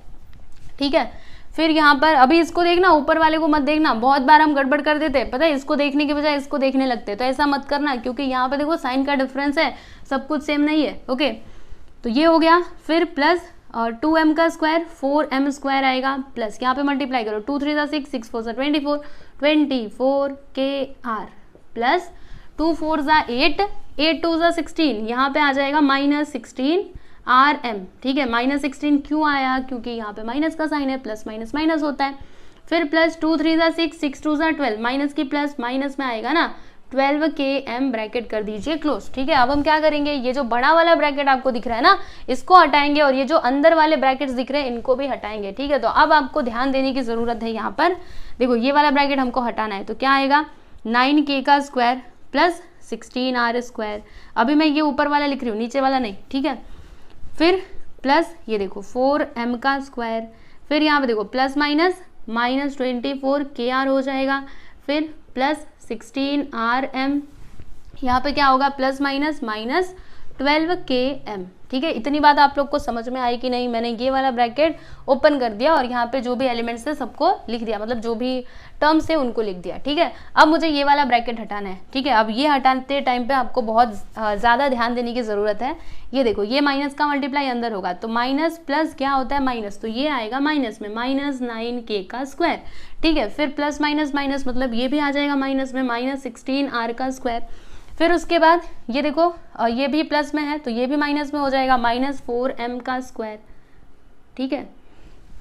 ठीक है, फिर यहाँ पर अभी इसको देखना, ऊपर वाले को मत देखना, बहुत बार हम गड़बड़ कर देते हैं, पता है, इसको देखने के बजाय इसको देखने लगते हैं, तो ऐसा मत करना, क्योंकि यहाँ पे देखो साइन का डिफरेंस है, सब कुछ सेम नहीं है। ओके, तो ये हो गया। फिर प्लस 2m का स्क्वायर 4m स्क्वायर आएगा, प्लस यहाँ पे मल्टीप्लाई करो, 2 3 ज़ा 6, 6 4 ज़ा 24, 24kr प्लस 2 4 ज़ा 8, 8 2 ज़ा 16, यहाँ पे आ जाएगा माइनस 16rm। ठीक है, माइनस 16 क्यों आया, क्योंकि यहाँ पे माइनस का साइन है, प्लस माइनस माइनस होता है। फिर प्लस 2 3 ज़ा 6, 6 2 ज़ा 12, माइनस की प्लस माइनस में आएगा ना, 12km ब्रैकेट कर दीजिए क्लोज। ठीक है, अब हम क्या करेंगे, ये जो बड़ा वाला ब्रैकेट आपको दिख रहा है ना, इसको हटाएंगे और ये जो अंदर वाले ब्रैकेट्स दिख रहे हैं इनको भी हटाएंगे। ठीक है, तो अब आपको ध्यान देने की जरूरत है। यहाँ पर देखो ये वाला ब्रैकेट हमको हटाना है, तो क्या आएगा 9k का स्क्वायर प्लस 16r स्क्वायर। अभी मैं ये ऊपर वाला लिख रही हूँ, नीचे वाला नहीं। ठीक है, फिर प्लस ये देखो 4m का स्क्वायर, फिर यहाँ पे देखो प्लस माइनस माइनस 24kr हो जाएगा, फिर प्लस 16rm, यहाँ पे क्या होगा प्लस माइनस माइनस 12km। ठीक है, इतनी बात आप लोग को समझ में आई कि नहीं। मैंने ये वाला ब्रैकेट ओपन कर दिया और यहाँ पे जो भी एलिमेंट्स थे सबको लिख दिया, मतलब जो भी टर्म्स थे उनको लिख दिया। ठीक है, अब मुझे ये वाला ब्रैकेट हटाना है। ठीक है, अब ये हटाते टाइम पे आपको बहुत ज़्यादा ध्यान देने की ज़रूरत है। ये देखो ये माइनस का मल्टीप्लाई अंदर होगा, तो माइनस प्लस क्या होता है माइनस, तो ये आएगा माइनस में, माइनस 9k का स्क्वायर। ठीक है, फिर प्लस माइनस माइनस मतलब ये भी आ जाएगा माइनस में, माइनस 16r का स्क्वायर। फिर उसके बाद ये देखो ये भी प्लस में है तो ये भी माइनस में हो जाएगा, माइनस 4m का स्क्वायर। ठीक है,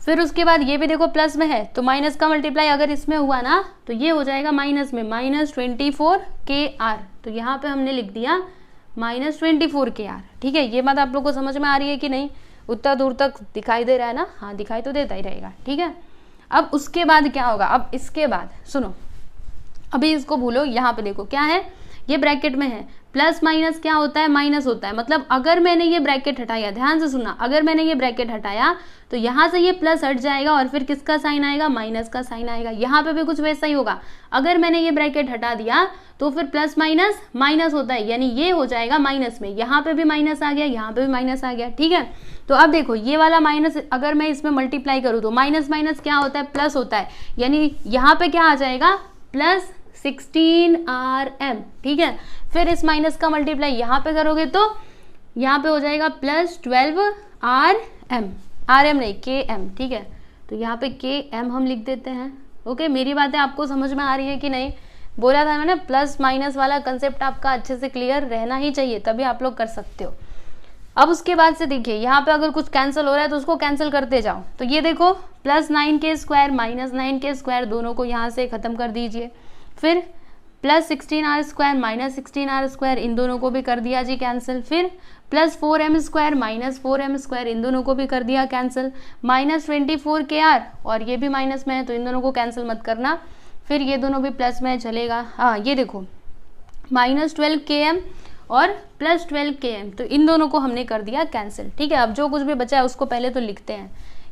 फिर उसके बाद ये भी देखो प्लस में है तो माइनस का मल्टीप्लाई अगर इसमें हुआ ना तो ये हो जाएगा माइनस में, माइनस 24kr। तो यहाँ पे हमने लिख दिया माइनस 24kr। ठीक है, ये बात आप लोग को समझ में आ रही है कि नहीं, उतना दूर तक दिखाई दे रहा है ना, हाँ दिखाई तो देता ही रहेगा। ठीक है, अब उसके बाद क्या होगा, अब इसके बाद सुनो, अभी इसको भूलो, यहाँ पे देखो क्या है, ये ब्रैकेट में है, प्लस माइनस क्या होता है माइनस होता है। मतलब अगर मैंने ये ब्रैकेट हटाया, ध्यान से सुनना, अगर मैंने ये ब्रैकेट हटाया तो यहाँ से ये प्लस हट जाएगा और फिर किसका साइन आएगा माइनस का साइन आएगा। यहाँ पे भी कुछ वैसा ही होगा, अगर मैंने ये ब्रैकेट हटा दिया तो फिर प्लस माइनस माइनस होता है, यानी ये हो जाएगा माइनस में, यहाँ पे भी माइनस आ गया, यहाँ पे भी माइनस आ गया। ठीक है, तो अब देखो ये वाला माइनस अगर मैं इसमें मल्टीप्लाई करूँ तो माइनस माइनस क्या होता है प्लस होता है, यानी यहाँ पे क्या आ जाएगा प्लस 16rm। ठीक है, फिर इस माइनस का मल्टीप्लाई यहाँ पे करोगे तो यहाँ पे हो जाएगा प्लस 12rm, rm नहीं km। ठीक है, तो यहाँ पे km हम लिख देते हैं। ओके, मेरी बातें आपको समझ में आ रही है कि नहीं, बोला था मैंने प्लस माइनस वाला कंसेप्ट आपका अच्छे से क्लियर रहना ही चाहिए, तभी आप लोग कर सकते हो। अब उसके बाद से देखिए यहाँ पे अगर कुछ कैंसिल हो रहा है तो उसको कैंसिल करते जाओ। तो ये देखो plus 9k square minus 9k square दोनों को यहाँ से ख़त्म कर दीजिए, फिर plus 16r square minus 16r square इन दोनों को भी कर दिया जी कैंसिल, फिर plus 4m square minus 4m square इन दोनों को भी कर दिया कैंसिल, माइनस 24kr और ये भी माइनस में है तो इन दोनों को कैंसिल मत करना, फिर ये दोनों भी प्लस में चलेगा। हाँ ये देखो माइनस 12km और प्लस 12km, तो इन दोनों को हमने कर दिया कैंसिल। ठीक है, अब जो कुछ भी बचा है उसको पहले तो लिखते हैं।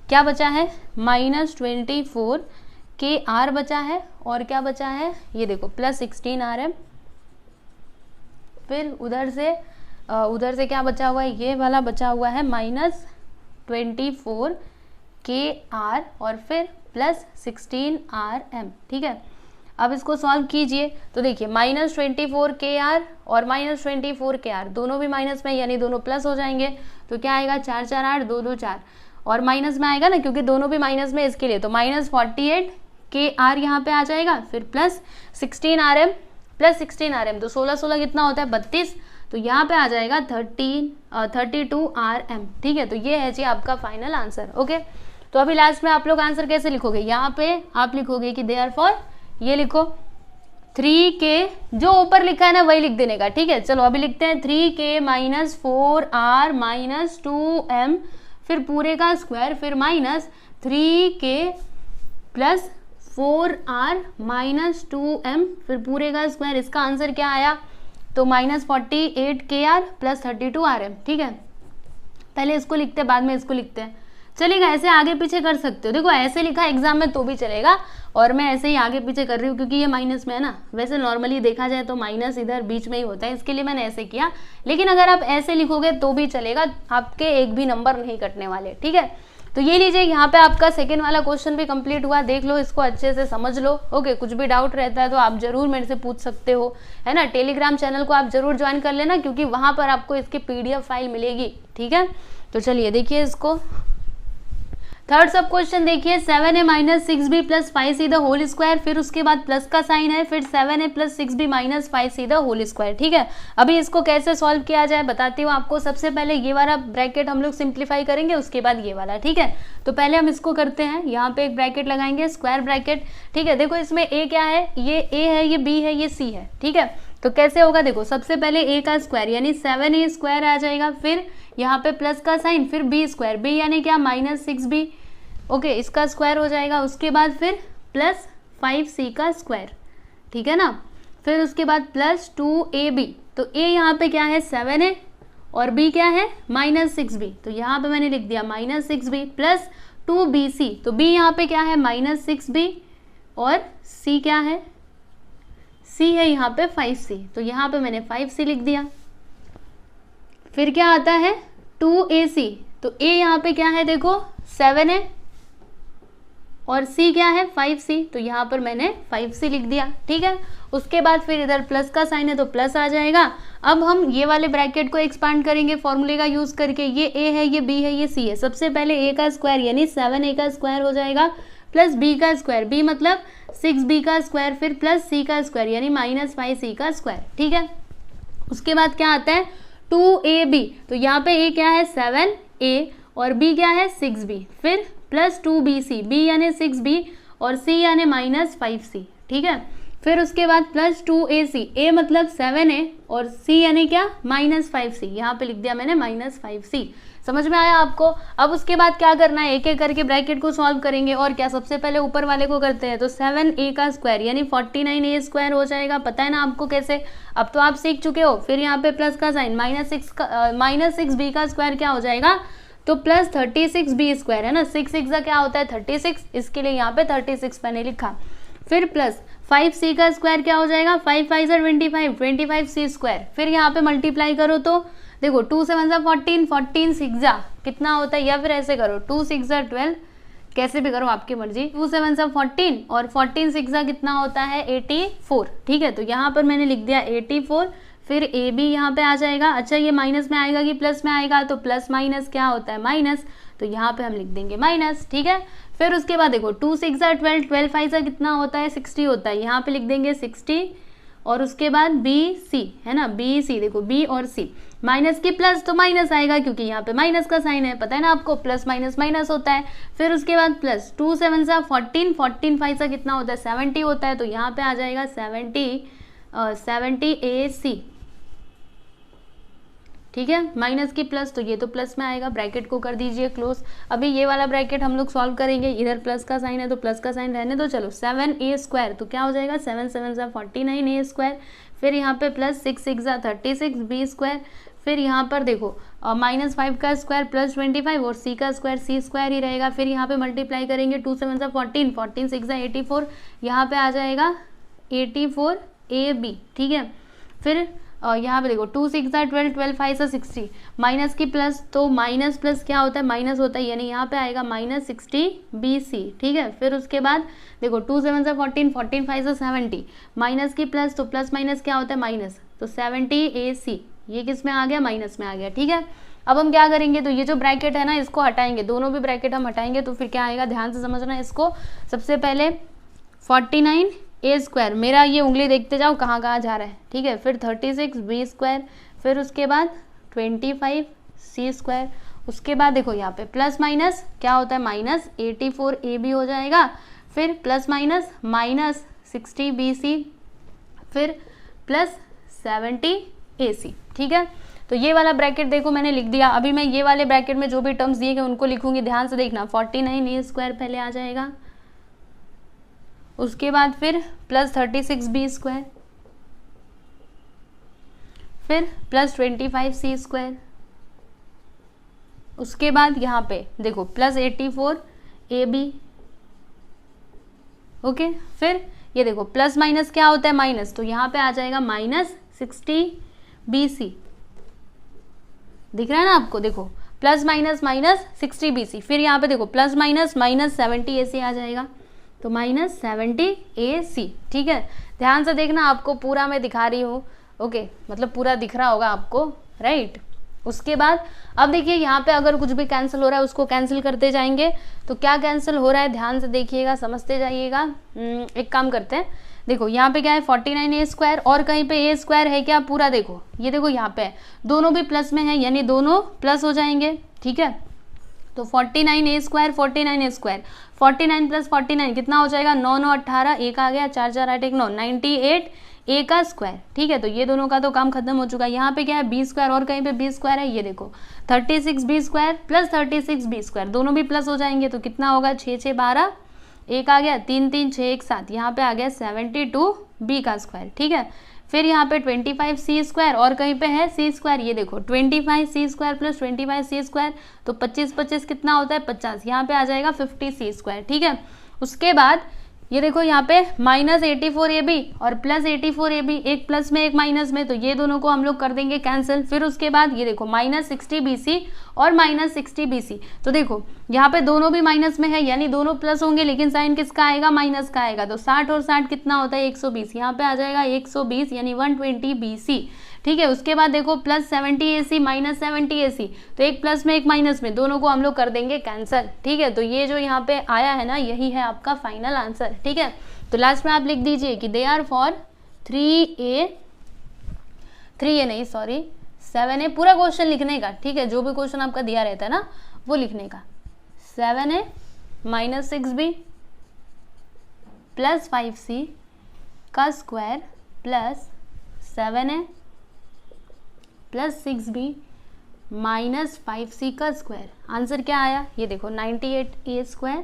क्या बचा है माइनस 24kr बचा है और क्या बचा है ये देखो प्लस 16rm, फिर उधर से क्या बचा हुआ है, ये वाला बचा हुआ है माइनस 24kr और फिर प्लस 16rm। ठीक है, अब इसको सॉल्व कीजिए तो देखिए माइनस 24kr और माइनस 24kr दोनों भी माइनस में, यानी दोनों प्लस हो जाएंगे, तो क्या आएगा 4 4 8 2 2 4 और माइनस में आएगा ना क्योंकि दोनों भी माइनस में, इसके लिए तो माइनस 48kr यहाँ पे आ जाएगा, फिर प्लस 16rm प्लस 16rm तो 16 16 कितना होता है 32, तो यहाँ पे आ जाएगा 32rm। ठीक है, तो ये है जी आपका फाइनल आंसर। ओके, तो अभी लास्ट में आप लोग आंसर कैसे लिखोगे, यहाँ पे आप लिखोगे कि देयरफॉर, ये लिखो 3k, जो ऊपर लिखा है ना वही लिख देने का, ठीक है। चलो अभी लिखते हैं 3k minus 4r minus 2m, फिर पूरे का स्क्वायर, फिर minus 3k plus 4r minus 2m, फिर पूरे का स्क्वायर। इसका आंसर क्या आया, तो माइनस 48kr प्लस 32rm, ठीक है। पहले इसको लिखते हैं, बाद में इसको लिखते हैं, चलेगा। ऐसे आगे पीछे कर सकते हो, देखो ऐसे लिखा एग्जाम में तो भी चलेगा, और मैं ऐसे ही आगे पीछे कर रही हूँ क्योंकि ये माइनस में है ना। वैसे नॉर्मली देखा जाए तो माइनस इधर बीच में ही होता है, इसके लिए मैंने ऐसे किया, लेकिन अगर आप ऐसे लिखोगे तो भी चलेगा, आपके एक भी नंबर नहीं कटने वाले, ठीक है। तो ये लीजिए, यहाँ पे आपका सेकेंड वाला क्वेश्चन भी कंप्लीट हुआ, देख लो इसको अच्छे से समझ लो। ओके, कुछ भी डाउट रहता है तो आप जरूर मेरे से पूछ सकते हो, है ना। टेलीग्राम चैनल को आप जरूर ज्वाइन कर लेना, क्योंकि वहां पर आपको इसकी PDF फाइल मिलेगी, ठीक है। तो चलिए देखिए इसको, थर्ड सब क्वेश्चन देखिए, 7a minus 6b plus 5c the whole square, फिर उसके बाद प्लस का साइन है, फिर 7a plus 6b minus 5c the whole square, ठीक है। अभी इसको कैसे सॉल्व किया जाए बताती हूँ आपको। सबसे पहले ये वाला ब्रैकेट हम लोग सिंप्लीफाई करेंगे, उसके बाद ये वाला, ठीक है। तो पहले हम इसको करते हैं, यहाँ पे एक ब्रैकेट लगाएंगे, स्क्वायर ब्रैकेट, ठीक है। देखो इसमें a क्या है, ये a है, ये b है, ये c है, ठीक है। तो कैसे होगा, देखो सबसे पहले a का स्क्वायर यानी 7a स्क्वायर आ जाएगा, फिर यहाँ पे प्लस का साइन, फिर b स्क्वायर, b यानी क्या माइनस 6b, ओके, इसका स्क्वायर हो जाएगा। उसके बाद फिर प्लस 5c का स्क्वायर, ठीक है ना। फिर उसके बाद प्लस 2ab, तो a यहाँ पे क्या है 7a और b क्या है माइनस 6b, तो यहाँ पे मैंने लिख दिया माइनस 6b प्लस 2bc, तो b यहाँ पे क्या है माइनस 6b और c क्या है, c है यहाँ पे 5c, तो यहाँ पे मैंने 5c लिख दिया। फिर क्या आता है 2ac, तो a यहाँ पे क्या है देखो 7a और c क्या है 5c, तो यहाँ पर मैंने 5c लिख दिया, ठीक है। उसके बाद फिर इधर प्लस का साइन है तो प्लस आ जाएगा। अब हम ये वाले ब्रैकेट को एक्सपांड करेंगे फॉर्मूले का यूज करके, ये a है, ये b है, ये c है। सबसे पहले a का स्क्वायर यानी 7a का स्क्वायर हो जाएगा, प्लस b का स्क्वायर, b मतलब 6b का स्क्वायर, फिर प्लस c का स्क्वायर यानी माइनस 5c का स्क्वायर, ठीक है। उसके बाद क्या आता है 2ab, तो यहाँ पे a क्या है 7a और b क्या है 6b, फिर प्लस 2bc, b यानी 6b और c यानी माइनस 5c, ठीक है। फिर उसके बाद प्लस 2ac, a मतलब 7a और c यानी क्या माइनस 5c, यहाँ पे लिख दिया मैंने माइनस 5c। समझ में आया आपको। अब उसके बाद क्या करना है, एक एक करके ब्रैकेट को सॉल्व करेंगे, और क्या सबसे पहले ऊपर वाले को करते हैं, तो 7a का स्क्वायर यानी 49a स्क्वायर हो जाएगा, पता है ना आपको कैसे, अब तो आप सीख चुके हो। फिर यहाँ पे प्लस का साइन, माइनस 6b का स्क्वायर क्या हो जाएगा, तो प्लस 36b स्क्वायर है ना, 6 का क्या होता है 36, इसके लिए यहाँ पे 36 मैंने लिखा। फिर प्लस 5c का स्क्वायर क्या हो जाएगा, 5 5 25, 25c स्क्वायर। फिर यहाँ पे मल्टीप्लाई करो तो देखो 2 7 14, 14 6 कितना होता है, या फिर ऐसे करो 2 6 12, कैसे भी करो आपकी मर्जी। 2 7 14 और 14 6 कितना होता है 84, ठीक है। तो यहाँ पर मैंने लिख दिया 84, फिर ए बी यहाँ पे आ जाएगा। अच्छा ये माइनस में आएगा कि प्लस में आएगा, तो प्लस माइनस क्या होता है माइनस, तो यहाँ पे हम लिख देंगे माइनस, ठीक है। फिर उसके बाद देखो 2 6 12, 12 5 कितना होता है 60 होता है, यहाँ पे लिख देंगे 60। और उसके बाद बी सी है ना, बी सी, देखो बी और सी, माइनस की प्लस तो माइनस आएगा क्योंकि यहाँ पे माइनस का साइन है, पता है ना आपको, प्लस माइनस माइनस होता है। फिर उसके बाद प्लस 2 7 14, 14 5 कितना होता है 70 होता है, तो यहाँ पे आ जाएगा 70 ए सी, ठीक है। माइनस की प्लस तो ये तो प्लस में आएगा, ब्रैकेट को कर दीजिए क्लोज। अभी ये वाला ब्रैकेट हम लोग सॉल्व करेंगे, इधर प्लस का साइन है तो प्लस का साइन रहने दो। चलो 7a स्क्वायर तो क्या हो जाएगा 7 7 49a स्क्वायर, फिर यहाँ पे प्लस 6 6 36 b स्क्वायर। फिर यहाँ पर देखो माइनस 5 का स्क्वायर प्लस 25 और c का स्क्वायर c स्क्वायर ही रहेगा। फिर यहाँ पे मल्टीप्लाई करेंगे 2 7 14, 14 6 84, यहाँ पे आ जाएगा 84ab, ठीक है। फिर यहाँ पे देखो 2 6 12, 12 5 60, माइनस की प्लस तो माइनस प्लस क्या होता है माइनस होता है, यानी यहाँ पे आएगा माइनस 60 BC, ठीक है। फिर उसके बाद देखो 2 7 14, 14 5 70, माइनस की प्लस तो प्लस माइनस क्या होता है माइनस, तो 70 AC, ये किस में आ गया माइनस में आ गया, ठीक है। अब हम क्या करेंगे, तो ये जो ब्रैकेट है ना इसको हटाएंगे, दोनों भी ब्रैकेट हम हटाएंगे, तो फिर क्या आएगा ध्यान से समझना इसको। सबसे पहले 49a स्क्वायर, मेरा ये उंगली देखते जाओ कहाँ कहाँ जा रहा है, ठीक है। फिर 36b स्क्वायर, फिर उसके बाद 25c स्क्वायर, उसके बाद देखो यहाँ पे प्लस माइनस क्या होता है, माइनस 84 AB हो जाएगा, फिर प्लस माइनस माइनस 60 BC, फिर प्लस 70 AC। ठीक है, तो ये वाला ब्रैकेट देखो मैंने लिख दिया। अभी मैं ये वाले ब्रैकेट में जो भी टर्म्स दिए गए उनको लिखूंगी, ध्यान से देखना। 49A² पहले आ जाएगा, उसके बाद फिर प्लस 36B², फिर प्लस 25C², उसके बाद यहाँ पे देखो प्लस 84 AB। ओके, फिर ये देखो प्लस माइनस क्या होता है, माइनस, तो यहाँ पे आ जाएगा माइनस 60 BC। दिख रहा है ना आपको, देखो प्लस माइनस माइनस 60 BC, फिर यहाँ पे देखो प्लस माइनस माइनस 70 AC आ जाएगा, तो माइनस 70 AC। ठीक है, ध्यान से देखना, आपको पूरा मैं दिखा रही हूँ। ओके, मतलब पूरा दिख रहा होगा आपको, राइट। उसके बाद अब देखिए यहाँ पे अगर कुछ भी कैंसिल हो रहा है उसको कैंसिल करते जाएंगे। तो क्या कैंसिल हो रहा है, ध्यान से देखिएगा, समझते जाइएगा। एक काम करते हैं, देखो यहाँ पे क्या है 49A² और कहीं पे A² है क्या, पूरा देखो, ये देखो यहाँ पे दोनों भी प्लस में है, यानी दोनों प्लस हो जाएंगे। ठीक है, तो 49A² 49A², 49 प्लस 49 कितना हो जाएगा, 9 9 18, एक आ गया, 4 4 8 1 9, 98A²। ठीक है, तो ये दोनों का तो काम खत्म हो चुका है। यहाँ पे क्या है B² और कहीं पे B² है, ये देखो 36B² प्लस 36B², दोनों भी प्लस हो जाएंगे, तो कितना होगा 6 6 12, एक आ गया, 3 3 6 1 7, यहाँ पे आ गया 72B²। ठीक है, फिर यहाँ पे 25C² और कहीं पे है C², ये देखो 25C² प्लस 25C², तो 25 25 कितना होता है 50, यहाँ पे आ जाएगा 50C²। ठीक है, उसके बाद ये देखो यहाँ पे माइनस 84 AB और प्लस 84 AB, एक प्लस में एक माइनस में, तो ये दोनों को हम लोग कर देंगे कैंसिल। फिर उसके बाद ये देखो माइनस 60 BC और माइनस 60 BC, तो देखो यहाँ पे दोनों भी माइनस में है, यानी दोनों प्लस होंगे, लेकिन साइन किसका आएगा, माइनस का आएगा। तो 60 और 60 कितना होता है 120, यहाँ पे आ जाएगा 120 यानी 120 BC। ठीक है, उसके बाद देखो प्लस 70 AC माइनस 70 AC, तो एक प्लस में एक माइनस में, दोनों को हम लोग कर देंगे कैंसिल। ठीक है, तो ये जो यहाँ पे आया है ना, यही है आपका फाइनल आंसर। ठीक है, तो लास्ट में आप लिख दीजिए कि दे आर फॉर 7A, पूरा क्वेश्चन लिखने का। ठीक है, जो भी क्वेश्चन आपका दिया रहता है ना वो लिखने का। 7A minus 6B plus 5C का square plus 7A plus 6B minus 5C का स्क्वायर। आंसर क्या आया, ये देखो 98A²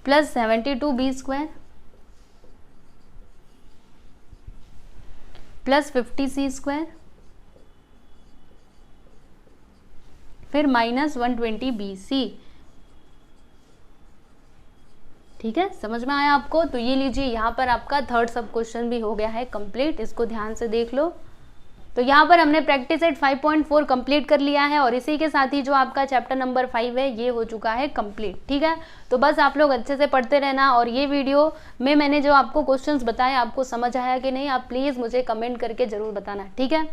plus 72B² plus 50C², फिर माइनस 120BC। ठीक है, समझ में आया आपको। तो ये लीजिए, यहाँ पर आपका थर्ड सब क्वेश्चन भी हो गया है कंप्लीट, इसको ध्यान से देख लो। तो यहाँ पर हमने प्रैक्टिस सेट 5.4 कंप्लीट कर लिया है और इसी के साथ ही जो आपका चैप्टर नंबर 5 है ये हो चुका है कंप्लीट। ठीक है, तो बस आप लोग अच्छे से पढ़ते रहना, और ये वीडियो में मैंने जो आपको क्वेश्चंस बताए आपको समझ आया कि नहीं, आप प्लीज़ मुझे कमेंट करके ज़रूर बताना। ठीक है,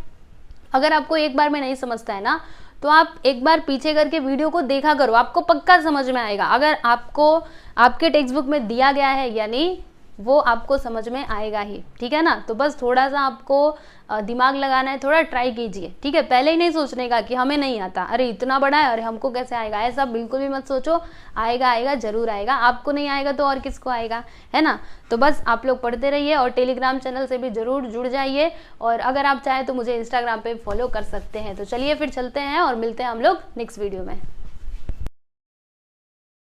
अगर आपको एक बार में नहीं समझता है ना, तो आप एक बार पीछे करके वीडियो को देखा करो, आपको पक्का समझ में आएगा। अगर आपको आपके टेक्स्ट बुक में दिया गया है यानी वो आपको समझ में आएगा ही। ठीक है ना, तो बस थोड़ा सा आपको दिमाग लगाना है, थोड़ा ट्राई कीजिए। ठीक है, पहले ही नहीं सोचने का कि हमें नहीं आता, अरे इतना बड़ा है, अरे हमको कैसे आएगा, ऐसा बिल्कुल भी मत सोचो। आएगा आएगा जरूर आएगा, आपको नहीं आएगा तो और किसको आएगा, है ना। तो बस आप लोग पढ़ते रहिए और टेलीग्राम चैनल से भी जरूर जुड़ जाइए, और अगर आप चाहें तो मुझे इंस्टाग्राम पे फॉलो कर सकते हैं। तो चलिए फिर चलते हैं और मिलते हैं हम लोग नेक्स्ट वीडियो में।